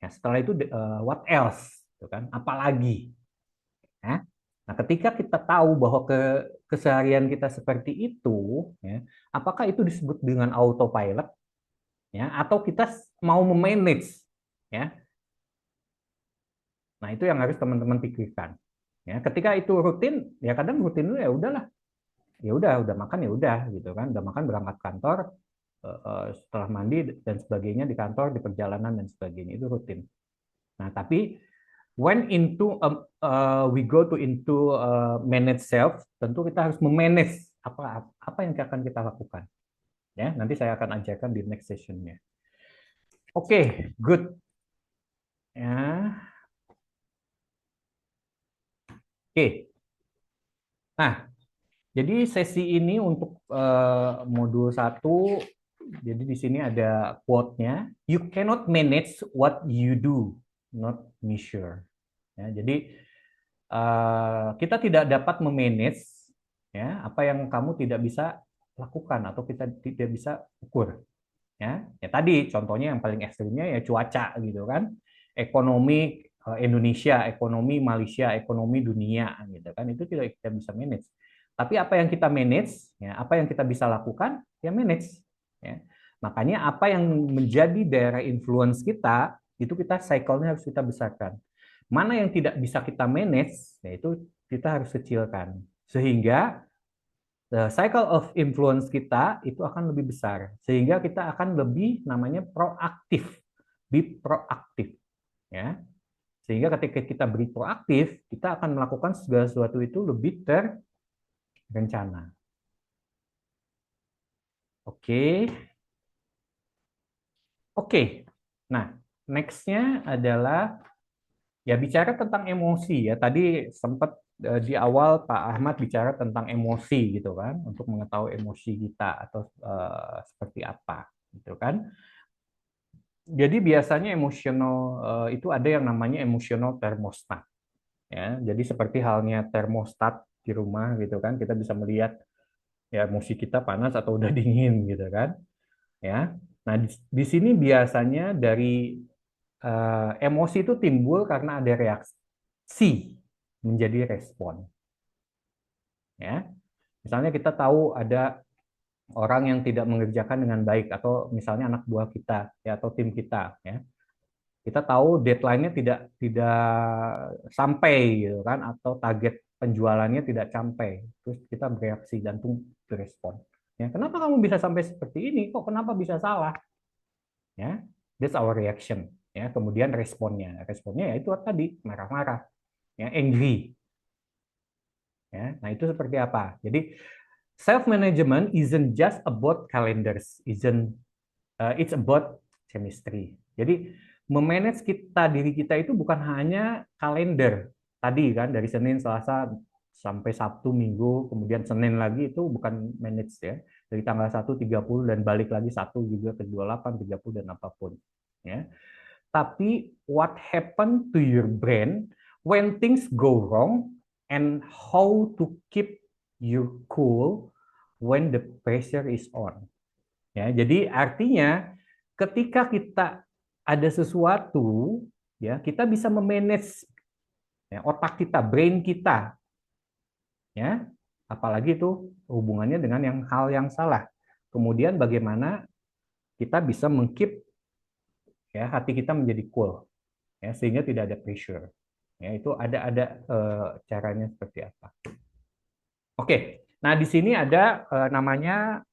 Ya, setelah itu what else, gitu kan? Apalagi? Ya. Nah, ketika kita tahu bahwa keseharian kita seperti itu, ya, apakah itu disebut dengan autopilot? Ya, atau kita mau memanage? Ya. Nah, itu yang harus teman-teman pikirkan. Ya, ketika itu rutin, ya kadang rutin itu ya udahlah. Ya udah makan ya udah gitu kan, udah makan berangkat kantor, setelah mandi dan sebagainya di kantor, di perjalanan dan sebagainya, itu rutin. Nah tapi when we go into manage self, tentu kita harus memanage apa yang akan kita lakukan ya. Nanti saya akan ajarkan di next sessionnya. Oke, good ya. Oke, nah jadi sesi ini untuk modul 1, jadi di sini ada quote-nya, you cannot manage what you do, not measure. Ya, jadi kita tidak dapat memanage ya apa yang kamu tidak bisa lakukan atau kita tidak bisa ukur. Ya tadi contohnya yang paling ekstrimnya ya cuaca gitu kan, ekonomi Indonesia, ekonomi Malaysia, ekonomi dunia gitu kan, itu tidak kita bisa manage. Tapi apa yang kita manage, ya, apa yang kita bisa lakukan, ya manage. Ya. Makanya apa yang menjadi daerah influence kita, itu kita cycle-nya harus kita besarkan. Mana yang tidak bisa kita manage, yaitu kita harus kecilkan. Sehingga cycle of influence kita itu akan lebih besar. Sehingga kita akan lebih namanya proaktif. Be proaktif. Ya. Sehingga ketika kita beri proaktif, kita akan melakukan segala sesuatu itu lebih terencana. Oke. Oke. Nah, next-nya adalah ya bicara tentang emosi ya. Tadi sempat di awal Pak Ahmad bicara tentang emosi gitu kan, untuk mengetahui emosi kita atau seperti apa gitu kan. Jadi biasanya emosional itu ada yang namanya emosional thermostat ya. Jadi seperti halnya termostat di rumah gitu kan, kita bisa melihat ya emosi kita panas atau udah dingin gitu kan ya. Nah, di sini biasanya dari emosi itu timbul karena ada reaksi menjadi respon. Ya, misalnya kita tahu ada orang yang tidak mengerjakan dengan baik atau misalnya anak buah kita ya atau tim kita ya. Kita tahu deadline-nya tidak sampai gitu kan, atau target penjualannya tidak sampai. Terus kita bereaksi, jantung berespon. Ya, kenapa kamu bisa sampai seperti ini? Kok kenapa bisa salah? Ya, that's our reaction. Ya, kemudian responnya ya itu tadi marah-marah, ya, angry. Ya, nah itu seperti apa? Jadi self management isn't just about calendars, it's about chemistry. Jadi memanage diri kita itu bukan hanya kalender tadi kan, dari Senin, Selasa sampai Sabtu, Minggu, kemudian Senin lagi, itu bukan manage ya. Dari tanggal 1, 30 dan balik lagi 1 juga ke 28, 30 dan apapun ya. Tapi what happened to your brain when things go wrong and how to keep you cool when the pressure is on. Ya, jadi artinya ketika kita ada sesuatu, ya kita bisa memanage ya, otak kita, brain kita, ya apalagi itu hubungannya dengan hal yang salah. Kemudian bagaimana kita bisa mengkeep ya hati kita menjadi cool, ya sehingga tidak ada pressure. Ya itu ada caranya seperti apa. Oke, nah di sini ada namanya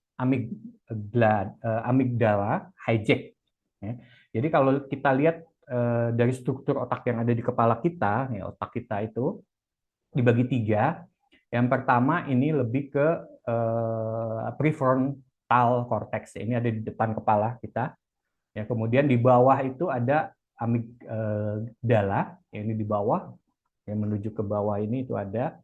amigdala hijack. Ya. Jadi kalau kita lihat dari struktur otak yang ada di kepala kita, ya, otak kita itu dibagi 3. Yang pertama ini lebih ke prefrontal cortex. Ini ada di depan kepala kita. Ya, kemudian di bawah itu ada amigdala. Ini di bawah. Yang menuju ke bawah ini itu ada.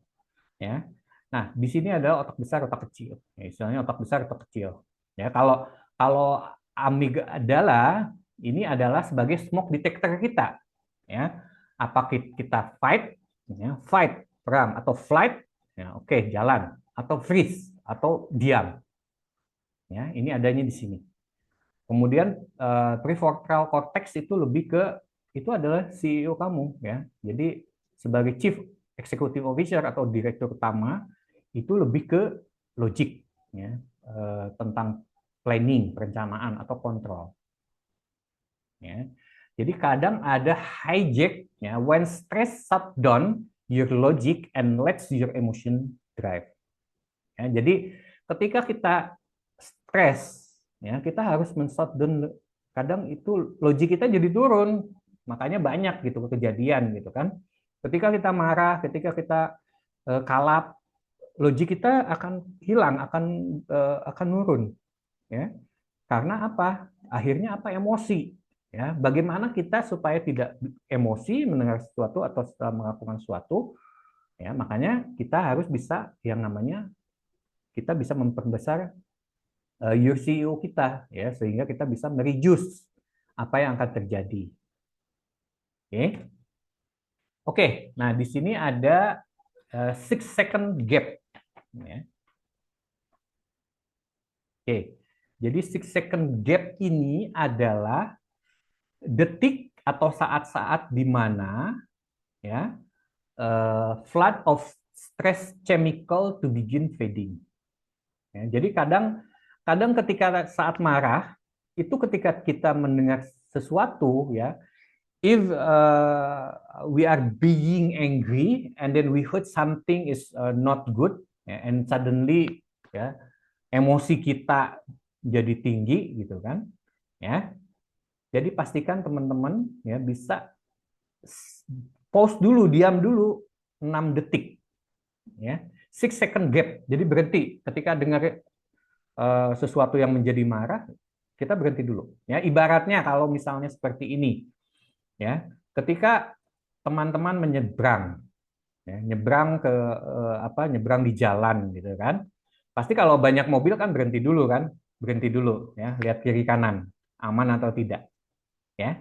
Ya. Nah, di sini ada otak besar, otak kecil. Ya, istilahnya otak besar, otak kecil. Ya, kalau amigdala ini adalah sebagai smoke detector kita. Ya, apa kita fight, ya, fight perang, atau flight, ya, oke, jalan, atau freeze atau diam. Ya, ini adanya di sini. Kemudian prefrontal cortex itu lebih ke itu adalah CEO kamu, ya. Jadi sebagai chief executive officer atau direktur utama itu lebih ke logik, ya, tentang planning, perencanaan atau kontrol. Ya. Jadi kadang ada hijack, ya, when stress shut down your logic and lets your emotion drive. Ya, jadi ketika kita stres, ya, kita harus men-shut down. Kadang itu logik kita jadi turun, makanya banyak gitu kejadian gitu kan. Ketika kita marah, ketika kita kalap, logik kita akan hilang, akan nurun, ya. Karena apa? Akhirnya apa? Emosi. Ya, bagaimana kita supaya tidak emosi mendengar sesuatu atau setelah melakukan sesuatu, ya, makanya kita harus bisa yang namanya kita bisa memperbesar your CEO kita, ya, sehingga kita bisa mereduce apa yang akan terjadi. Oke, oke. Nah di sini ada 6 second gap. Ya. Oke, jadi 6 second gap ini adalah detik atau saat-saat di mana ya flood of stress chemical to begin fading. Ya, jadi kadang kadang ketika saat marah, itu ketika kita mendengar sesuatu, ya, if we are being angry and then we heard something is not good, ya, and suddenly, ya, emosi kita jadi tinggi gitu kan, ya. Jadi pastikan teman-teman ya bisa pause dulu, diam dulu 6 detik, ya. 6 second gap. Jadi berhenti ketika dengar sesuatu yang menjadi marah, kita berhenti dulu. Ya, ibaratnya kalau misalnya seperti ini, ya, ketika teman-teman menyeberang, ya, nyebrang ke nyebrang di jalan gitu kan, pasti kalau banyak mobil kan berhenti dulu kan, berhenti dulu, ya, lihat kiri kanan, aman atau tidak, ya.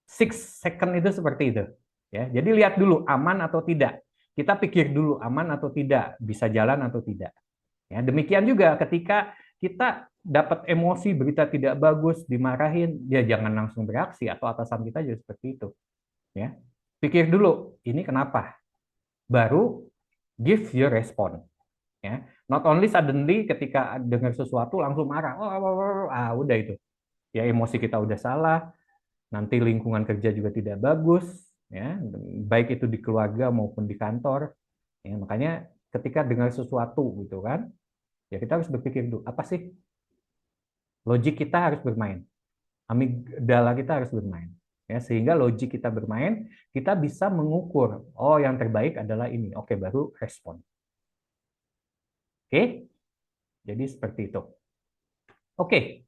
6 second itu seperti itu, ya. Jadi lihat dulu aman atau tidak, kita pikir dulu aman atau tidak, bisa jalan atau tidak. Ya, demikian juga ketika kita dapat emosi, berita tidak bagus, dimarahin, ya jangan langsung bereaksi, atau atasan kita juga seperti itu. Ya, pikir dulu, ini kenapa? Baru give your response. Ya, not only suddenly ketika dengar sesuatu langsung marah, udah itu. Ya, emosi kita udah salah, nanti lingkungan kerja juga tidak bagus, ya, baik itu di keluarga maupun di kantor. Ya, makanya ketika dengar sesuatu gitu kan, ya kita harus berpikir dulu, apa sih? Logik kita harus bermain. Amigdala kita harus bermain. Ya, sehingga logik kita bermain, kita bisa mengukur, oh yang terbaik adalah ini. Oke, baru respon. Oke? Jadi seperti itu. Oke.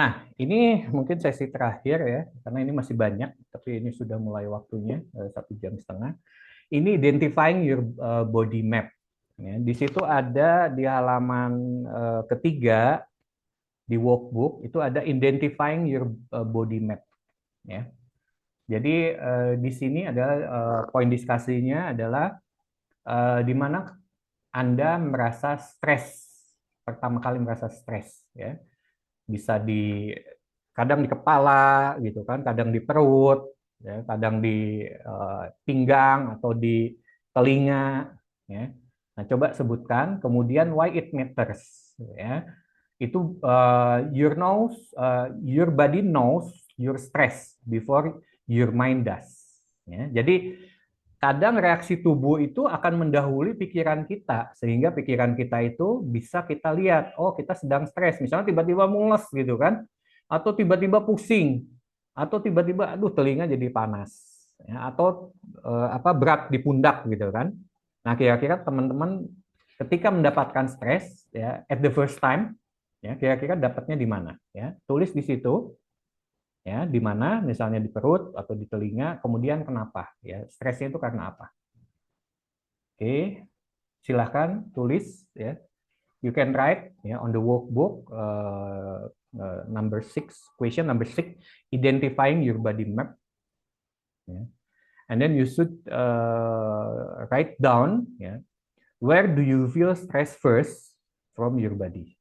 Nah, ini mungkin sesi terakhir ya, karena ini masih banyak, tapi ini sudah mulai waktunya, 1,5 jam. Ini identifying your body map. Ya, di situ ada di halaman ketiga di workbook itu ada identifying your body map. Ya, jadi di sini adalah poin diskusinya adalah di mana Anda merasa stres, pertama kali merasa stres, ya, bisa kadang di kepala gitu kan, kadang di perut, ya, kadang di pinggang atau di telinga, ya. Nah, coba sebutkan, kemudian why it matters, ya. Itu your body knows your stress before your mind does. Ya. Jadi kadang reaksi tubuh itu akan mendahului pikiran kita, sehingga pikiran kita itu bisa kita lihat, oh kita sedang stres, misalnya tiba-tiba mules gitu kan, atau tiba-tiba pusing, atau tiba-tiba aduh telinga jadi panas, ya, atau berat di pundak gitu kan. Nah, kira-kira teman-teman ketika mendapatkan stres, ya, at the first time, ya, kira-kira dapatnya di mana? Ya, tulis di situ, ya, di mana, misalnya di perut atau di telinga, kemudian kenapa? Ya, stresnya itu karena apa? Oke, silahkan tulis, ya. You can write, ya, on the workbook number 6, question number 6, identifying your body map. Ya. And then you should write down, ya, where do you feel stress first from your body?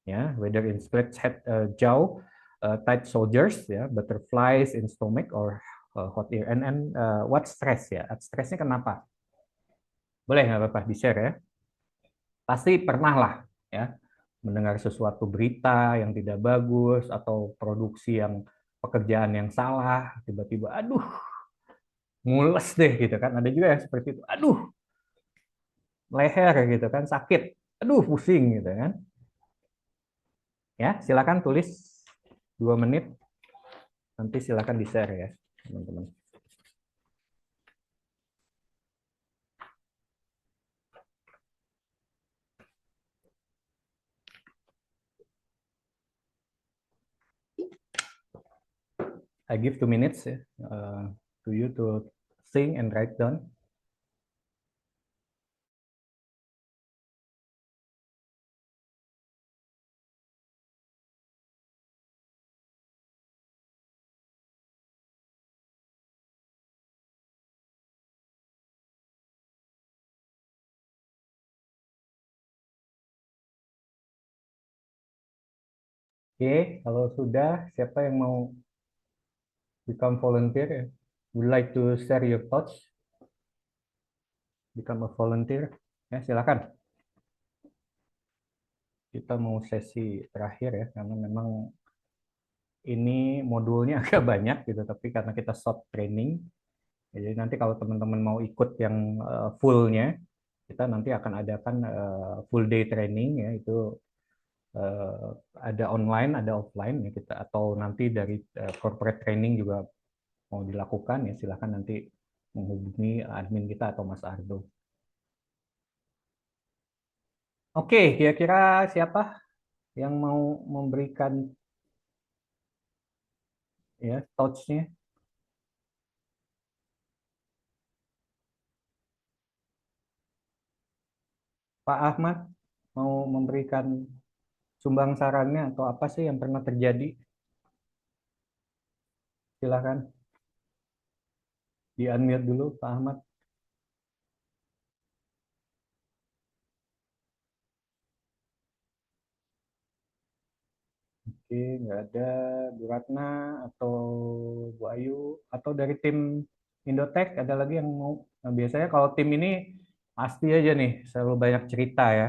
Ya, whether in split head, jaw, tight shoulders, ya, butterflies in stomach, or hot ear. And what stress, ya? Stresnya kenapa? Boleh nggak apa-apa di-share ya? Pasti pernah lah, ya, mendengar sesuatu berita yang tidak bagus atau produksi yang pekerjaan yang salah, tiba-tiba, aduh, mules deh gitu kan. Ada juga yang seperti itu, aduh, leher gitu kan, sakit, aduh, pusing gitu kan. Ya, silakan tulis 2 menit, nanti silakan di-share ya, teman-teman. I give 2 minutes to you to think and write down. Oke, kalau sudah, siapa yang mau become volunteer? Would like to share your thoughts? Become a volunteer? Ya, silakan. kita mau sesi terakhir ya, karena memang ini modulnya agak banyak gitu, tapi karena kita short training, jadi nanti kalau teman-teman mau ikut yang fullnya, kita nanti akan adakan full day training ya, itu ada online, ada offline ya kita, atau nanti dari corporate training juga mau dilakukan ya, silahkan nanti menghubungi admin kita atau Mas Ardo. Oke, kira-kira siapa yang mau memberikan ya thoughts-nya? Pak Ahmad mau memberikan sumbang sarannya atau apa sih yang pernah terjadi? Silahkan di-unmute dulu Pak Ahmad. Oke, nggak ada. Bu Ratna atau Bu Ayu atau dari tim Indotech ada lagi yang mau? Nah, biasanya kalau tim ini pasti aja nih selalu banyak cerita ya.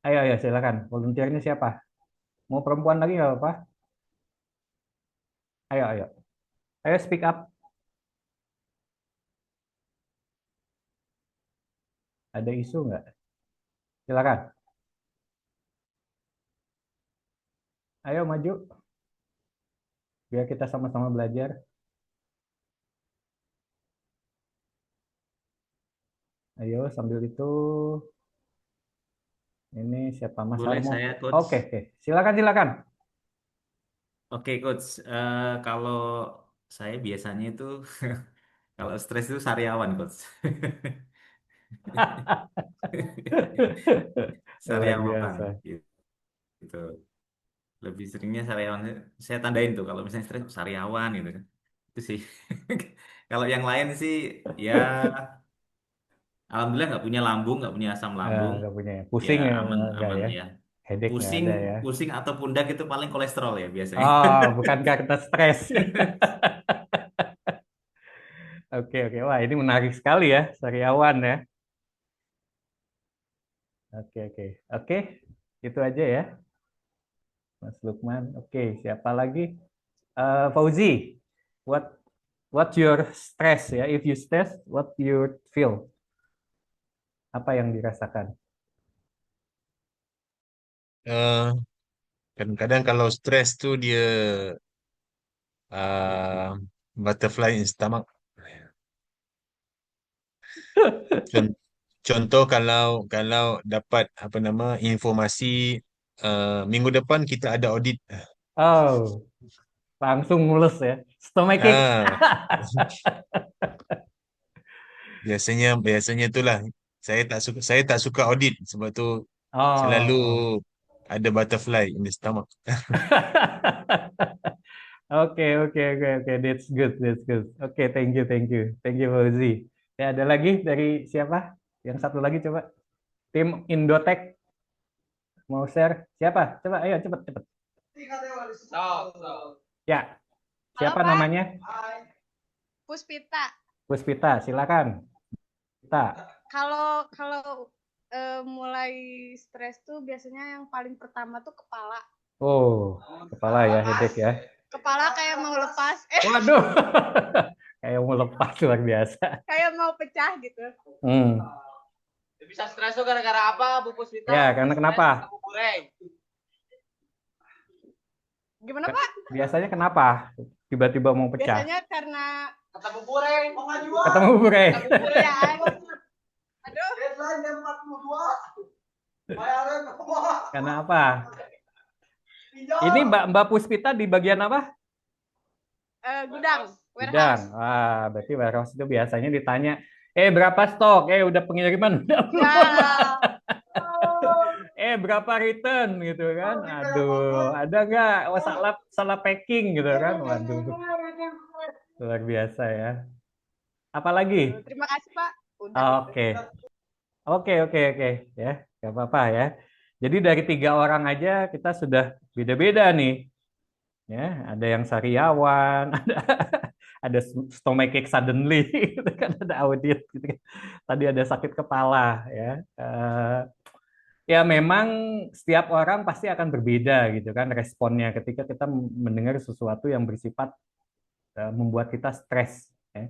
Ayo, ayo silakan. Volunteernya siapa? Mau perempuan lagi nggak apa-apa? Ayo, ayo. Ayo speak up. Ada isu nggak? Silakan. Ayo maju. Biar kita sama-sama belajar. Ayo sambil itu. Ini siapa Mas Boleh Armo? saya, Coach? Oke, oke. Silakan, silakan. Oke, Coach. Kalau saya biasanya itu kalau stres itu sariawan, Coach. Luar Sariawan, biasa. gitu. Lebih seringnya sariawan. Saya tandain tuh kalau misalnya stres sariawan gitu kan. Itu sih. Kalau yang lain sih ya alhamdulillah nggak punya lambung, nggak punya asam lambung. Nggak punya. Ya Pusing ya, aman nggak aman ya? ya. Headache nggak Pusing, ada ya? pusing atau pundak itu paling kolesterol ya biasanya. Oh, bukan karena stres. Oke, oke. Wah, ini menarik sekali ya, sariawan ya. Oke, oke. Oke, itu aja ya, Mas Lukman. Oke, siapa lagi? Fauzi, what your stress ya? If you stress, what you feel? Apa yang dirasakan? Kadang-kadang kalau stres tuh dia butterfly in stomach. Contoh kalau dapat apa nama informasi minggu depan kita ada audit. Oh, langsung mulus ya. Stomachache. Ah, biasanya itulah saya tak suka audit sebab tu selalu Oh. ada butterfly in the stomach. Oke, oke, oke, oke. That's good, that's good. Oke, thank you, thank you. Thank you, Fauzi. Ya, ada lagi dari siapa? Yang satu lagi coba. Tim Indotech mau share. Siapa? Coba, ayo cepet, cepet. Ya, siapa Halo, Pak. namanya? Puspita. Puspita, silakan. Kita. Kalau mulai stres tuh biasanya yang paling pertama tuh kepala. Oh, kepala ya, headache ya. Kepala kayak mau lepas. Waduh, kayak mau lepas luar biasa. Kayak mau pecah gitu. Bisa stres tuh gara-gara apa, Bu Puspita? Ya, karena kenapa? Tahu goreng. Gimana, Pak? Biasanya kenapa? Tiba-tiba mau pecah. Biasanya karena Ketemu goreng. Ketemu bureng. kerjaan. Aduh. Deadline jam 42. Bayaran apa? Karena apa? Ini Mbak Puspita di bagian apa? Gudang, Gudang. warehouse. Wah, berarti warehouse itu biasanya ditanya, berapa stok? Udah pengiriman udah belum? Berapa return gitu kan? Aduh, ada nggak? Oh, salah packing gitu kan? Waduh, luar biasa ya. Apalagi? Terima kasih, Pak. Oke. Oke. Ya, nggak apa-apa ya. Jadi dari 3 orang aja kita sudah beda-beda nih. Ya, ada yang sariawan, ada stomachache suddenly, gitu kan, ada audit, gitu kan. Tadi ada sakit kepala, ya. Ya memang setiap orang pasti akan berbeda gitu kan responnya ketika kita mendengar sesuatu yang bersifat membuat kita stres. Ya.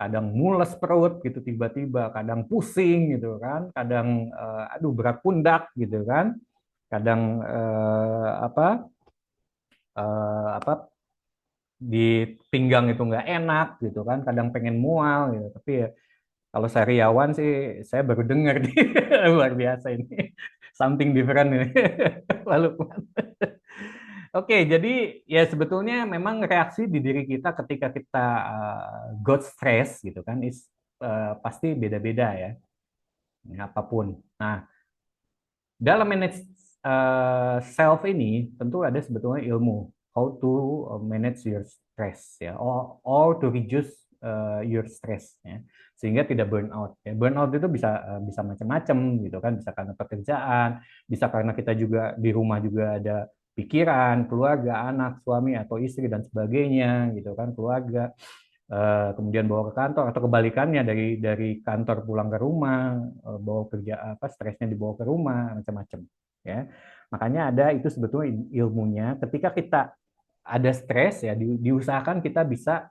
Kadang mules perut gitu tiba-tiba, kadang pusing gitu kan, kadang aduh berat pundak gitu kan, kadang apa di pinggang itu nggak enak gitu kan, kadang pengen mual gitu. Tapi ya, kalau sariawan sih saya baru dengar nih luar biasa ini, something different ini. Lalu oke, jadi ya sebetulnya memang reaksi di diri kita ketika kita got stress gitu kan, pasti beda-beda ya, apapun. Nah, dalam manage self ini tentu ada sebetulnya ilmu how to manage your stress ya, or to reduce your stress ya, sehingga tidak burnout. Ya, burnout itu bisa macam-macam gitu kan, bisa karena pekerjaan, bisa karena kita juga di rumah juga ada pikiran, keluarga, anak, suami atau istri dan sebagainya gitu kan, keluarga kemudian bawa ke kantor atau kebalikannya dari kantor pulang ke rumah, bawa kerja apa stresnya dibawa ke rumah macam-macam ya. Makanya ada itu sebetulnya ilmunya ketika kita ada stres ya diusahakan kita bisa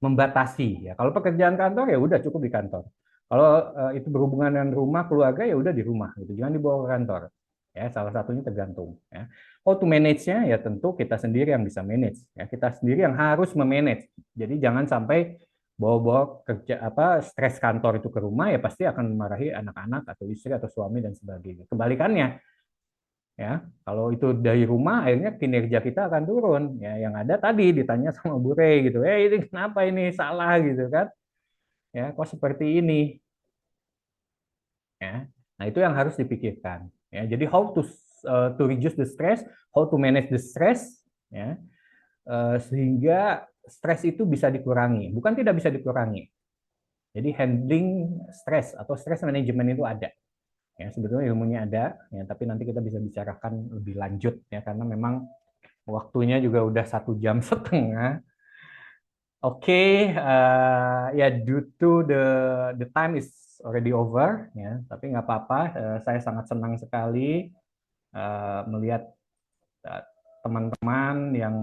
membatasi ya. Kalau pekerjaan kantor ya udah cukup di kantor. Kalau itu berhubungan dengan rumah, keluarga ya udah di rumah gitu. Jangan dibawa ke kantor. Ya, salah satunya tergantung ya. How to manage-nya ya tentu kita sendiri yang bisa manage ya. Kita sendiri yang harus memanage. Jadi jangan sampai bawa-bawa kerja stres kantor itu ke rumah ya pasti akan memarahi anak-anak atau istri atau suami dan sebagainya. Kebalikannya ya, kalau itu dari rumah akhirnya kinerja kita akan turun ya. Yang ada tadi ditanya sama Bu Rey gitu, ini kenapa ini salah gitu kan ya, kok seperti ini ya. Nah itu yang harus dipikirkan ya. Jadi how to reduce the stress, how to manage the stress ya, sehingga stres itu bisa dikurangi, bukan tidak bisa dikurangi. Jadi handling stress atau stress management itu ada ya, sebetulnya ilmunya ada ya, tapi nanti kita bisa bicarakan lebih lanjut ya, karena memang waktunya juga udah 1,5 jam. Oke, ya due to the time is already over ya, tapi nggak apa-apa. Saya sangat senang sekali melihat teman-teman yang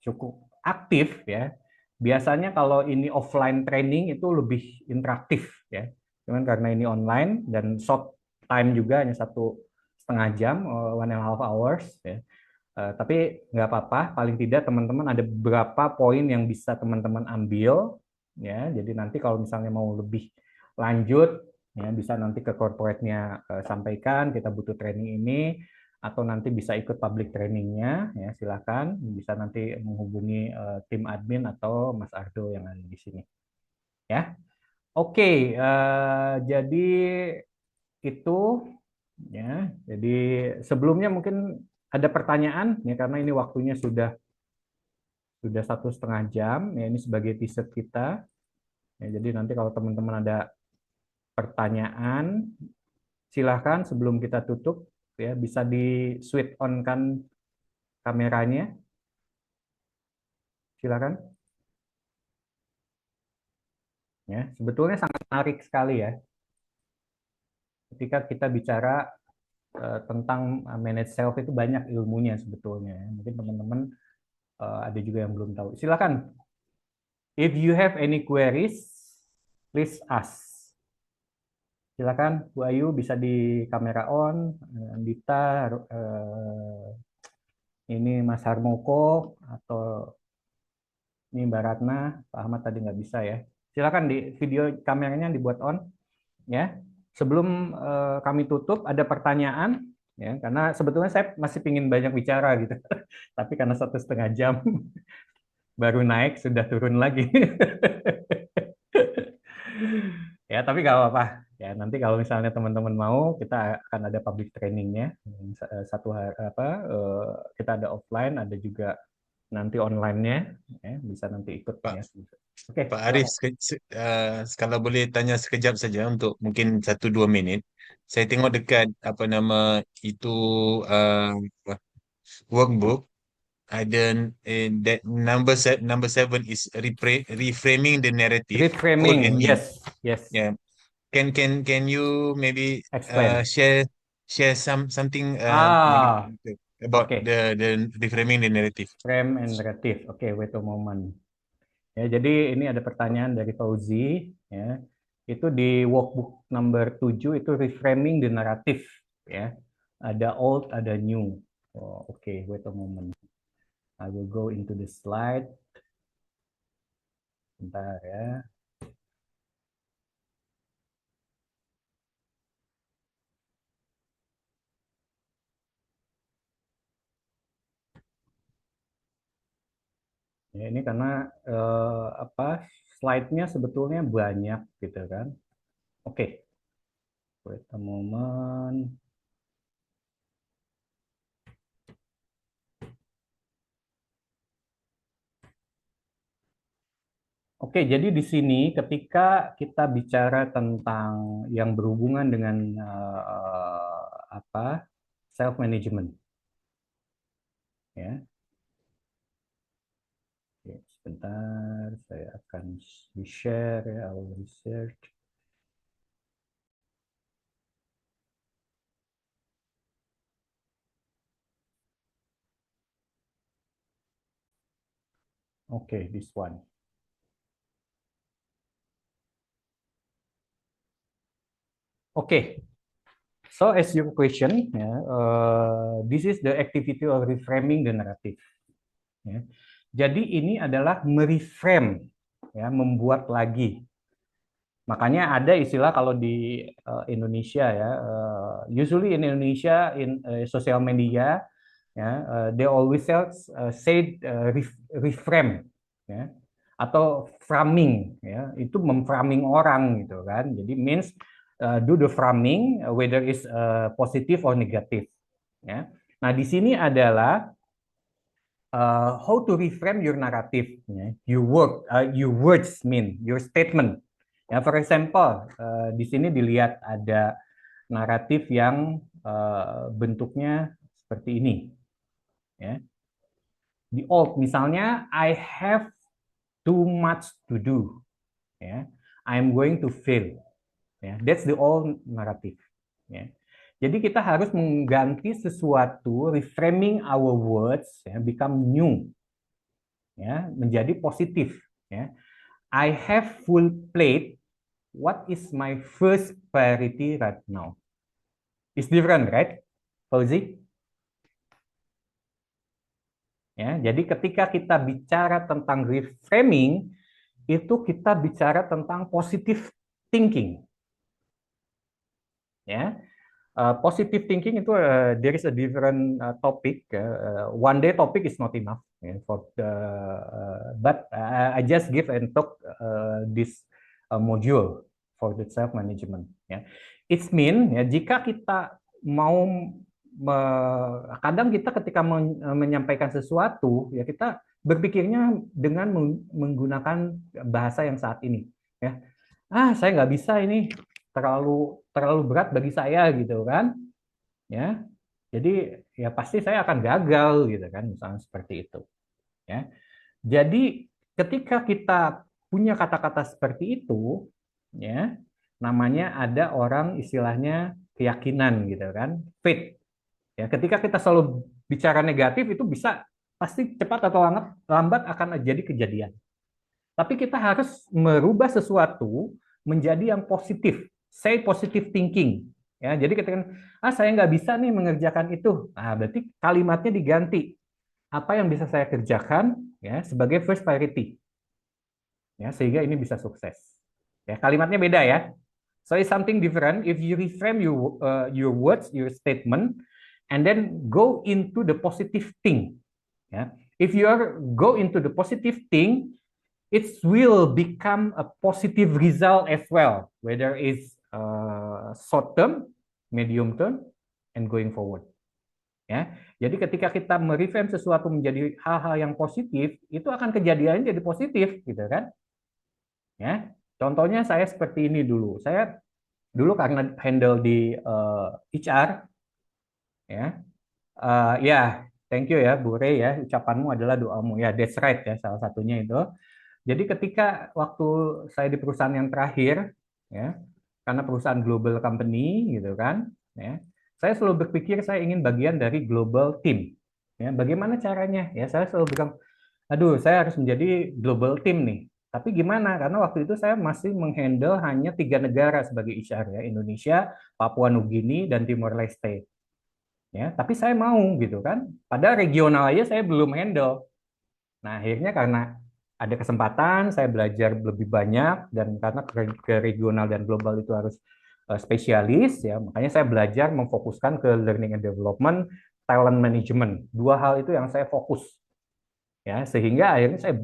cukup aktif ya. Biasanya kalau ini offline training itu lebih interaktif ya, cuman karena ini online dan short time juga hanya 1,5 jam, 1.5 hours ya. Tapi nggak apa-apa, paling tidak teman-teman ada beberapa poin yang bisa teman-teman ambil ya. Jadi nanti kalau misalnya mau lebih lanjut ya bisa nanti ke corporate-nya sampaikan kita butuh training ini, atau nanti bisa ikut public trainingnya ya, silakan bisa nanti menghubungi tim admin atau Mas Ardo yang ada di sini ya. Oke, jadi itu ya. Jadi sebelumnya mungkin ada pertanyaan ya, karena ini waktunya sudah 1,5 jam ya, ini sebagai teaser kita ya. Jadi nanti kalau teman-teman ada pertanyaan silahkan sebelum kita tutup ya, bisa di switch on kan kameranya, silakan ya. Sebetulnya sangat menarik sekali ya ketika kita bicara tentang manage self, itu banyak ilmunya sebetulnya. Mungkin teman-teman ada juga yang belum tahu. Silakan. If you have any queries, please ask. Silakan Bu Ayu, bisa di kamera on, Andita, ini Mas Harmoko, atau ini Mbak Ratna, Pak Ahmad tadi nggak bisa ya. Silakan di video kameranya dibuat on ya. Sebelum kami tutup ada pertanyaan ya, karena sebetulnya saya masih ingin banyak bicara gitu, tapi karena 1,5 jam baru naik sudah turun lagi. Ya, tapi nggak apa-apa. Ya, nanti kalau misalnya teman-teman mau, kita akan ada public trainingnya. Satu hari kita ada offline, ada juga nanti online-nya. Ya, bisa nanti ikut ya. Oke, Pak Arif, kalau boleh tanya sekejap saja untuk mungkin 1-2 menit. Saya tengok dekat apa nama itu workbook, ada that number 7 is reframing the narrative. Reframing, yes. Yeah. Can you maybe Explain. share share something Ah, negative about oke. the reframing the narrative. Frame and narrative. Oke, wait a moment. Ya, jadi ini ada pertanyaan dari Fauzi, ya. Itu di workbook number 7 itu reframing the narrative, ya. Ada old, ada new. Oh, oke, wait a moment. I will go into the slide. Bentar ya. Ya, ini karena apa slide-nya sebetulnya banyak gitu kan. Oke, wait a moment. Oke, jadi di sini ketika kita bicara tentang yang berhubungan dengan apa self management, ya. Oke, sebentar, saya akan share ya our research. Oke, this one. Oke, so as your question, this is the activity of reframing the narrative. Ya. Jadi ini adalah mereframe, ya, membuat lagi. Makanya ada istilah kalau di Indonesia ya, usually in Indonesia in social media, ya, they always say reframe, ya, atau framing, ya, itu memframing orang gitu kan. Jadi means do the framing whether is positive or negative, ya. Nah di sini adalah how to reframe your narrative, ya. Your words mean your statement. Ya, for example, di sini dilihat ada naratif yang bentuknya seperti ini. Ya. Di old misalnya, I have too much to do. Ya. I'm going to fail. Ya. That's the old narrative. Ya. Jadi kita harus mengganti sesuatu, reframing our words, ya, become new, ya, menjadi positif. Ya. I have full plate. What is my first priority right now? It's different, right, Fauzi? Ya, jadi ketika kita bicara tentang reframing, itu kita bicara tentang positive thinking. Ya, positive thinking itu there is a different topic. One day topic is not enough, for the, but I just give and talk this module for the self management. Ya, it mean ya jika kita mau kadang kita ketika menyampaikan sesuatu ya kita berpikirnya dengan menggunakan bahasa yang saat ini. Ya, saya nggak bisa ini terlalu berat bagi saya gitu kan, ya. Jadi ya pasti saya akan gagal gitu kan, misalnya seperti itu, ya. Jadi ketika kita punya kata-kata seperti itu, ya, namanya ada orang istilahnya keyakinan gitu kan, faith. Ya, ketika kita selalu bicara negatif itu bisa pasti cepat atau lambat akan jadi kejadian. Tapi kita harus merubah sesuatu menjadi yang positif. Say positive thinking. Ya, jadi ketika saya nggak bisa nih mengerjakan itu, berarti kalimatnya diganti. Apa yang bisa saya kerjakan ya sebagai first priority. Ya, sehingga ini bisa sukses. Ya, kalimatnya beda ya. So it's something different. If you reframe your words, your statement, and then go into the positive thing. Ya, if you go into the positive thing, it will become a positive result as well, whether it's short term, medium term, and going forward. Ya, jadi ketika kita mereframe sesuatu menjadi hal-hal yang positif, itu akan kejadiannya jadi positif, gitu kan? Ya, contohnya saya seperti ini dulu. Saya dulu karena handle di HR, ya, thank you ya, Bu Rey ya, ucapanmu adalah doamu ya, that's right ya, salah satunya itu. Jadi ketika waktu saya di perusahaan yang terakhir, ya, karena perusahaan global company gitu kan, ya, saya selalu berpikir saya ingin bagian dari global team. Ya, bagaimana caranya? Ya, saya selalu bilang, aduh, saya harus menjadi global team nih. Tapi gimana? Karena waktu itu saya masih menghandle hanya 3 negara sebagai HR ya, Indonesia, Papua Nugini, dan Timor Leste. Ya, tapi saya mau gitu kan. Padahal regional aja saya belum handle. Nah, akhirnya karena ada kesempatan, saya belajar lebih banyak dan karena ke regional dan global itu harus spesialis ya, makanya saya belajar memfokuskan ke learning and development, talent management. 2 hal itu yang saya fokus. Ya, sehingga akhirnya saya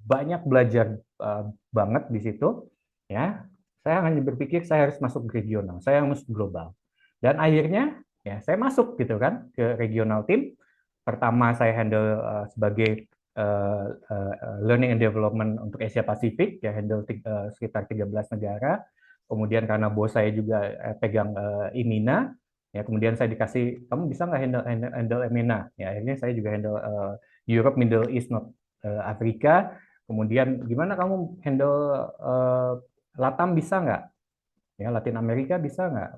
banyak belajar banget di situ ya. Saya hanya berpikir saya harus masuk regional, saya harus global. Dan akhirnya ya saya masuk gitu kan ke regional team. Pertama saya handle sebagai learning and development untuk Asia Pasifik ya, handle sekitar 13 negara. Kemudian karena bos saya juga pegang IMINA ya, kemudian saya dikasih kamu bisa nggak handle EMENA ya, akhirnya saya juga handle Europe, Middle East, North Afrika. Kemudian gimana kamu handle LATAM bisa nggak? Ya, Latin Amerika bisa nggak?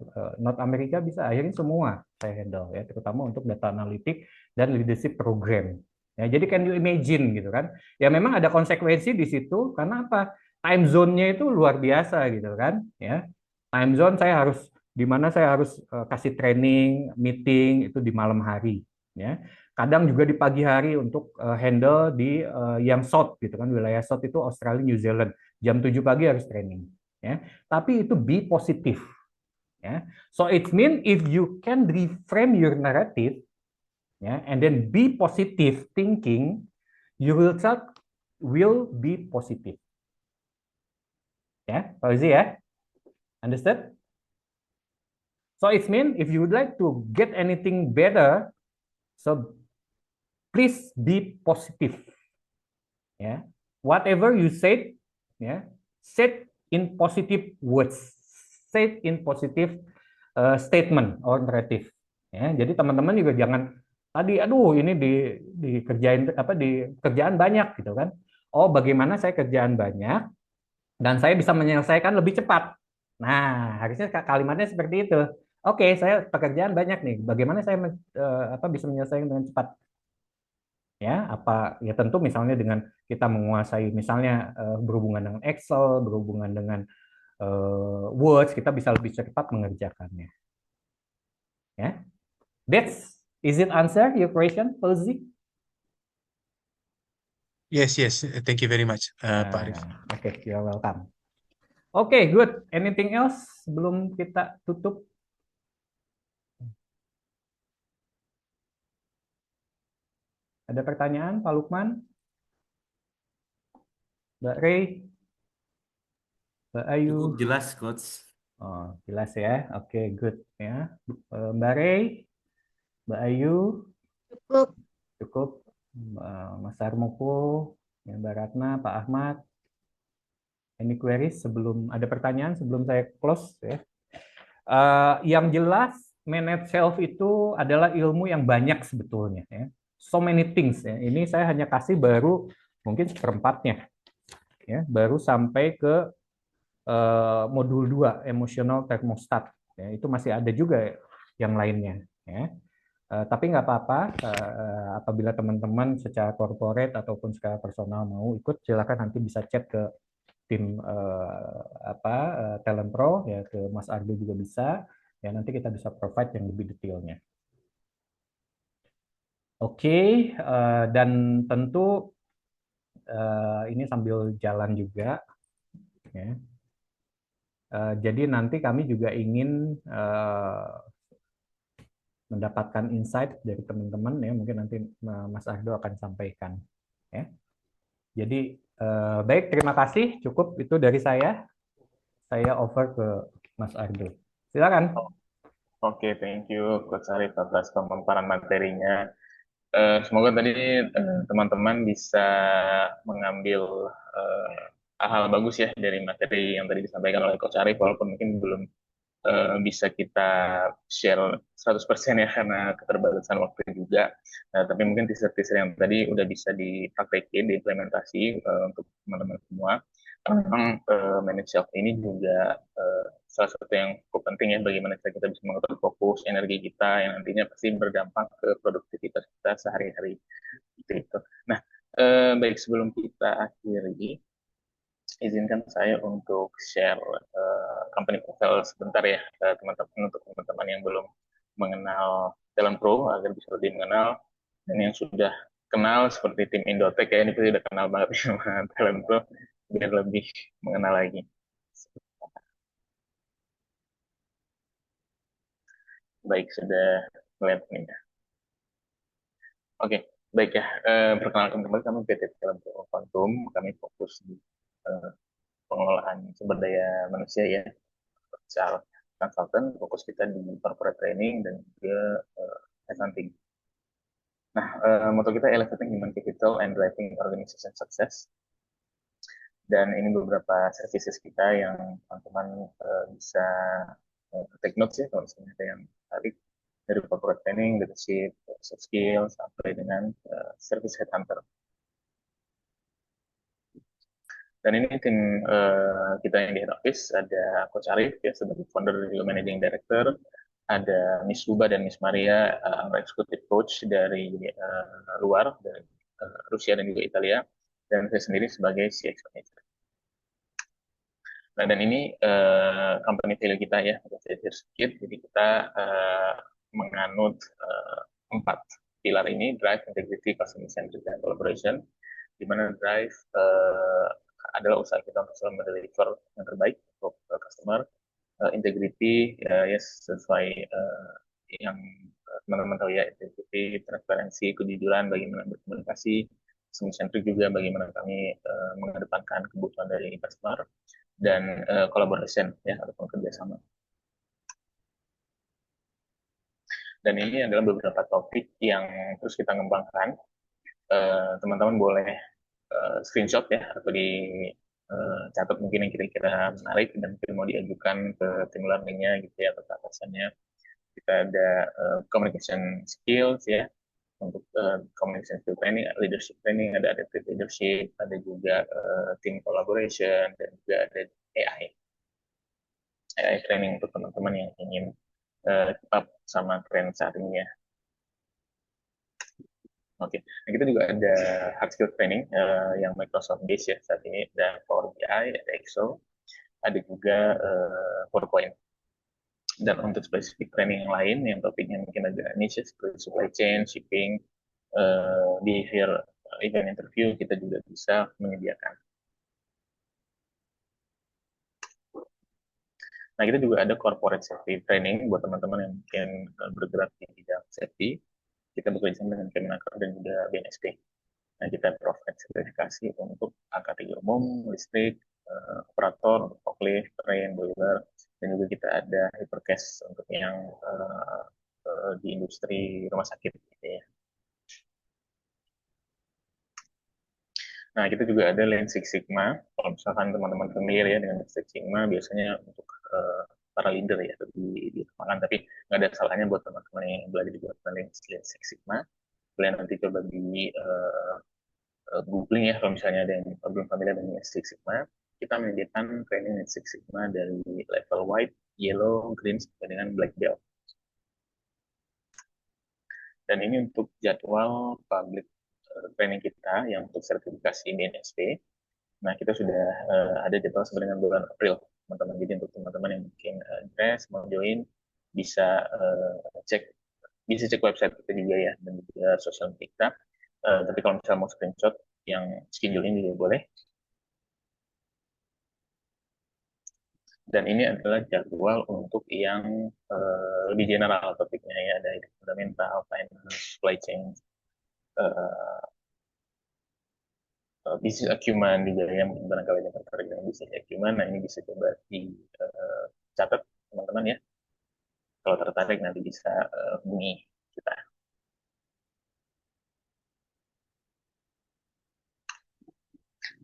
North Amerika bisa. Akhirnya semua saya handle ya, terutama untuk data analitik dan leadership program. Ya, jadi can you imagine gitu kan? Ya memang ada konsekuensi di situ karena apa? Time zone-nya itu luar biasa gitu kan? Ya, time zone saya harus di mana saya harus kasih training, meeting itu di malam hari. Ya, kadang juga di pagi hari untuk handle di yang South gitu kan, wilayah South itu Australia, New Zealand. Jam 7 pagi harus training. Ya, tapi itu be positif. Ya, so it means if you can reframe your narrative, ya, and then be positive thinking, you will be positive. Ya, Fauzi ya, understood? So it means if you would like to get anything better, so please be positive. Ya, whatever you said, ya, say in positive words, say in positive statement or narrative. Ya, jadi teman-teman juga jangan tadi, aduh ini di kerjaan banyak gitu kan. Oh, bagaimana saya kerjaan banyak dan saya bisa menyelesaikan lebih cepat. Nah, harusnya kalimatnya seperti itu. Oke, saya pekerjaan banyak nih. Bagaimana saya bisa menyelesaikan dengan cepat? Ya, ya tentu misalnya dengan kita menguasai misalnya berhubungan dengan Excel, berhubungan dengan Words, kita bisa lebih cepat mengerjakannya. Ya, is it answer your question, Fauzi? Yes. Thank you very much, Pak Arif. Okay, you're welcome. Okay, good. Anything else sebelum kita tutup? Ada pertanyaan, Pak Lukman? Mbak Rey? Mbak Ayu? Cukup jelas, Coach. Oh, jelas ya. Oke, good ya. Mbak Rey? Mbak Ayu? Cukup. Mas Armoko, ya, Mbak Ratna, Pak Ahmad. Any queries ada pertanyaan sebelum saya close ya. Yang jelas, manage self itu adalah ilmu yang banyak sebetulnya ya. So many things ya. Ini saya hanya kasih baru mungkin seperempatnya ya, baru sampai ke modul 2 emotional thermostat ya, itu masih ada juga yang lainnya ya. Tapi nggak apa-apa, apabila teman-teman secara corporate ataupun secara personal mau ikut, silakan nanti bisa chat ke tim Talent Pro ya, ke Mas Ardo juga bisa ya, nanti kita bisa provide yang lebih detailnya. Oke, dan tentu ini sambil jalan juga ya. Jadi nanti kami juga ingin mendapatkan insight dari teman-teman ya, mungkin nanti Mas Ardo akan sampaikan ya. Jadi baik, terima kasih, cukup itu dari saya over ke Mas Ardo, silakan. Oke, thank you Coach Arif atas pemaparan materinya. Semoga tadi teman-teman bisa mengambil hal-hal bagus ya dari materi yang tadi disampaikan oleh Coach Arif, walaupun mungkin belum bisa kita share 100% ya karena keterbatasan waktu juga. Tapi mungkin teaser-teaser yang tadi udah bisa dipraktekin, diimplementasi untuk teman-teman semua. Karena memang manage self ini juga salah satu yang cukup penting ya, bagaimana kita bisa mengatur fokus energi kita yang nantinya pasti berdampak ke produktivitas kita sehari-hari. Itu. Nah, baik sebelum kita akhiri, izinkan saya untuk share company profile sebentar ya, teman-teman, untuk teman-teman yang belum mengenal Talent Pro agar bisa lebih mengenal, dan yang sudah kenal seperti tim Indotech ya, ini pasti sudah kenal banget sama Talent Pro, biar lebih mengenal lagi. Baik, sudah melihat ini ya. Oke, baik ya. Perkenalkan kembali, kami PT Talent Pro Quantum. Kami fokus di pengelolaan sumber daya manusia ya, secara konsultan. Fokus kita di corporate training dan juga headhunting. Nah, moto kita elevating human capital and driving organization success. Dan ini beberapa services kita yang teman-teman bisa take notes ya, kalau misalnya ada yang tarik, dari corporate training, leadership, soft skills, sampai dengan service headhunter. Dan ini tim kita yang di head office, ada Coach Arif ya sebagai founder dan juga managing director, ada Miss Luba dan Miss Maria, executive coach dari luar, dari Rusia dan juga Italia, dan saya sendiri sebagai CX manager. Nah, dan ini company value kita ya, sedikit. Jadi kita menganut 4 pilar ini: drive, integrity, customer centric, dan collaboration. Di mana drive adalah usaha kita untuk selalu mendeliver yang terbaik untuk customer. Integrity ya sesuai yang teman-teman tahu ya, integrity, transparansi, kejujuran, bagaimana berkomunikasi. Customer centric juga bagaimana kami mengedepankan kebutuhan dari customer, dan collaboration ya, ataupun kerjasama. Dan ini adalah beberapa topik yang terus kita kembangkan. Teman-teman boleh screenshot ya, atau catat mungkin yang kira-kira menarik dan mungkin mau diajukan ke tim learningnya gitu ya, atau ke atasannya. Kita ada communication skills ya, untuk communication skill training, leadership training, ada adaptive leadership, ada juga team collaboration, dan juga ada AI training untuk teman-teman yang ingin keep up sama tren saat ini ya. Oke, nah, kita juga ada hard skill training yang Microsoft base ya saat ini, ada Power BI, ada Excel, ada juga PowerPoint. Dan untuk spesifik training yang lain, yang topiknya mungkin agak niche seperti supply chain, shipping, behavior, event interview, kita juga bisa menyediakan. Nah, kita juga ada corporate safety training buat teman-teman yang mungkin bergerak di bidang safety. Kita bekerja sama dengan Kemenaker dan juga BNSP. Nah, kita provide sertifikasi untuk angkatan umum, listrik, operator, forklift, crane, boiler, dan juga kita ada hypercast untuk yang di industri rumah sakit gitu ya. Nah, kita juga ada Lean Six Sigma. Kalau misalkan teman-teman familiar ya dengan Six Sigma, biasanya untuk para leader ya di lapangan, tapi nggak ada salahnya buat teman-teman yang belajar di Lean Six Sigma. Kalian nanti coba di googling ya, kalau misalnya ada yang belum familiar dengan Six Sigma. Kita menyediakan training Six Sigma dari level white, yellow, green, sampai dengan black belt. Dan ini untuk jadwal public training kita yang untuk sertifikasi BNSP. Nah, kita sudah ada jadwal sampai dengan bulan April, teman-teman. Jadi untuk teman-teman yang mungkin interest mau join, bisa cek website kita juga ya, dan juga sosial media kita. Tapi kalau misalnya mau screenshot yang schedule-nya juga boleh. Dan ini adalah jadwal untuk yang lebih general topiknya ya, ada fundamental, finance, supply chain, bisnis acumen juga ya, mungkin barangkali yang tertarik dengan bisnis acumen. Nah, ini bisa coba dicatat teman-teman ya. Kalau tertarik nanti bisa hubungi kita.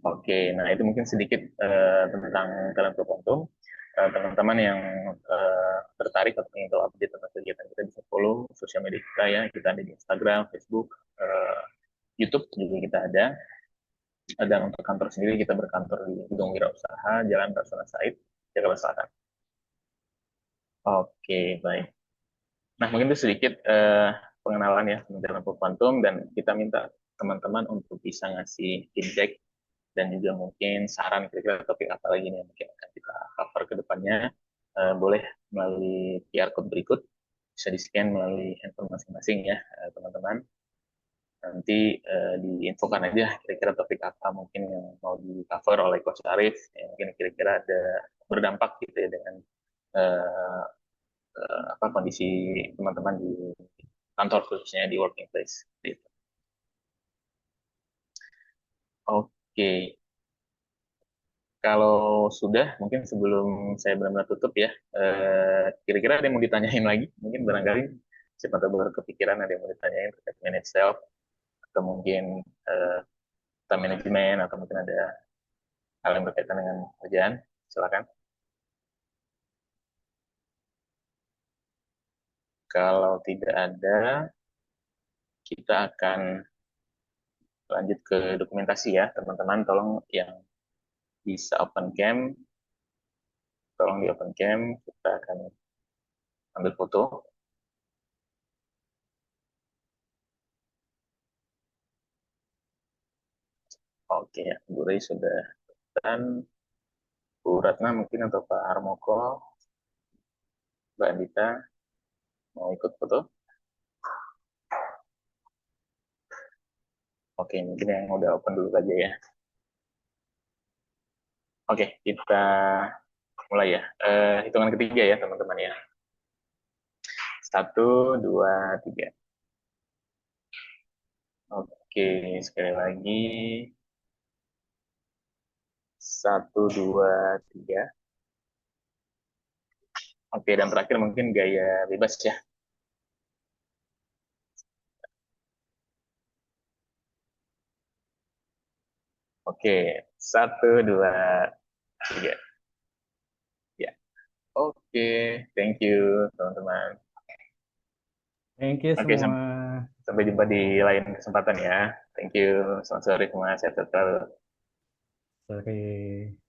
Oke, nah itu mungkin sedikit tentang Talent Pro Quantum. Teman-teman yang tertarik atau ingin tahu update tentang kegiatan kita, bisa follow sosial media kita ya. Kita ada di Instagram, Facebook, YouTube juga kita ada. Dan untuk kantor sendiri, kita berkantor di Gedung Wirausaha, Jalan Rasuna Said, Jakarta Selatan. Oke, baik. Nah, mungkin itu sedikit pengenalan ya tentang lampu kuantum, dan kita minta teman-teman untuk bisa ngasih feedback dan juga mungkin saran kira-kira topik apa lagi nih yang mungkin akan kita cover ke depannya. Boleh melalui QR code berikut, bisa di-scan melalui handphone masing-masing ya, teman-teman. Nanti diinfokan aja kira-kira topik apa mungkin yang mau di-cover oleh Coach Arif, yang mungkin kira-kira ada berdampak gitu ya dengan eh, apa kondisi teman-teman di kantor, khususnya di working place gitu. Oke, kalau sudah mungkin sebelum saya benar-benar tutup ya, kira-kira ada yang mau ditanyain lagi, mungkin barangkali siapa tahu baru kepikiran ada yang mau ditanyain terkait manage self, atau mungkin eh, time management, atau mungkin ada hal yang berkaitan dengan kerjaan. Silakan. Kalau tidak ada, kita akan lanjut ke dokumentasi ya, teman-teman. Tolong yang bisa open cam, tolong di open cam, kita akan ambil foto. Oke ya, Bu Rey sudah, dan Bu Ratna mungkin atau Pak Harmoko, Mbak Andita mau ikut foto. Oke, mungkin yang udah open dulu aja ya. Oke, kita mulai ya. Hitungan ketiga ya teman-teman ya. 1, 2, 3. Oke, sekali lagi. 1, 2, 3. Oke, dan terakhir mungkin gaya bebas ya. Oke, 1, 2, 3. Ya, oke. Thank you teman-teman. Thank you Oke, semua. sampai jumpa di lain kesempatan ya. Thank you. Selamat sore semua. Sehat selalu. Sorry.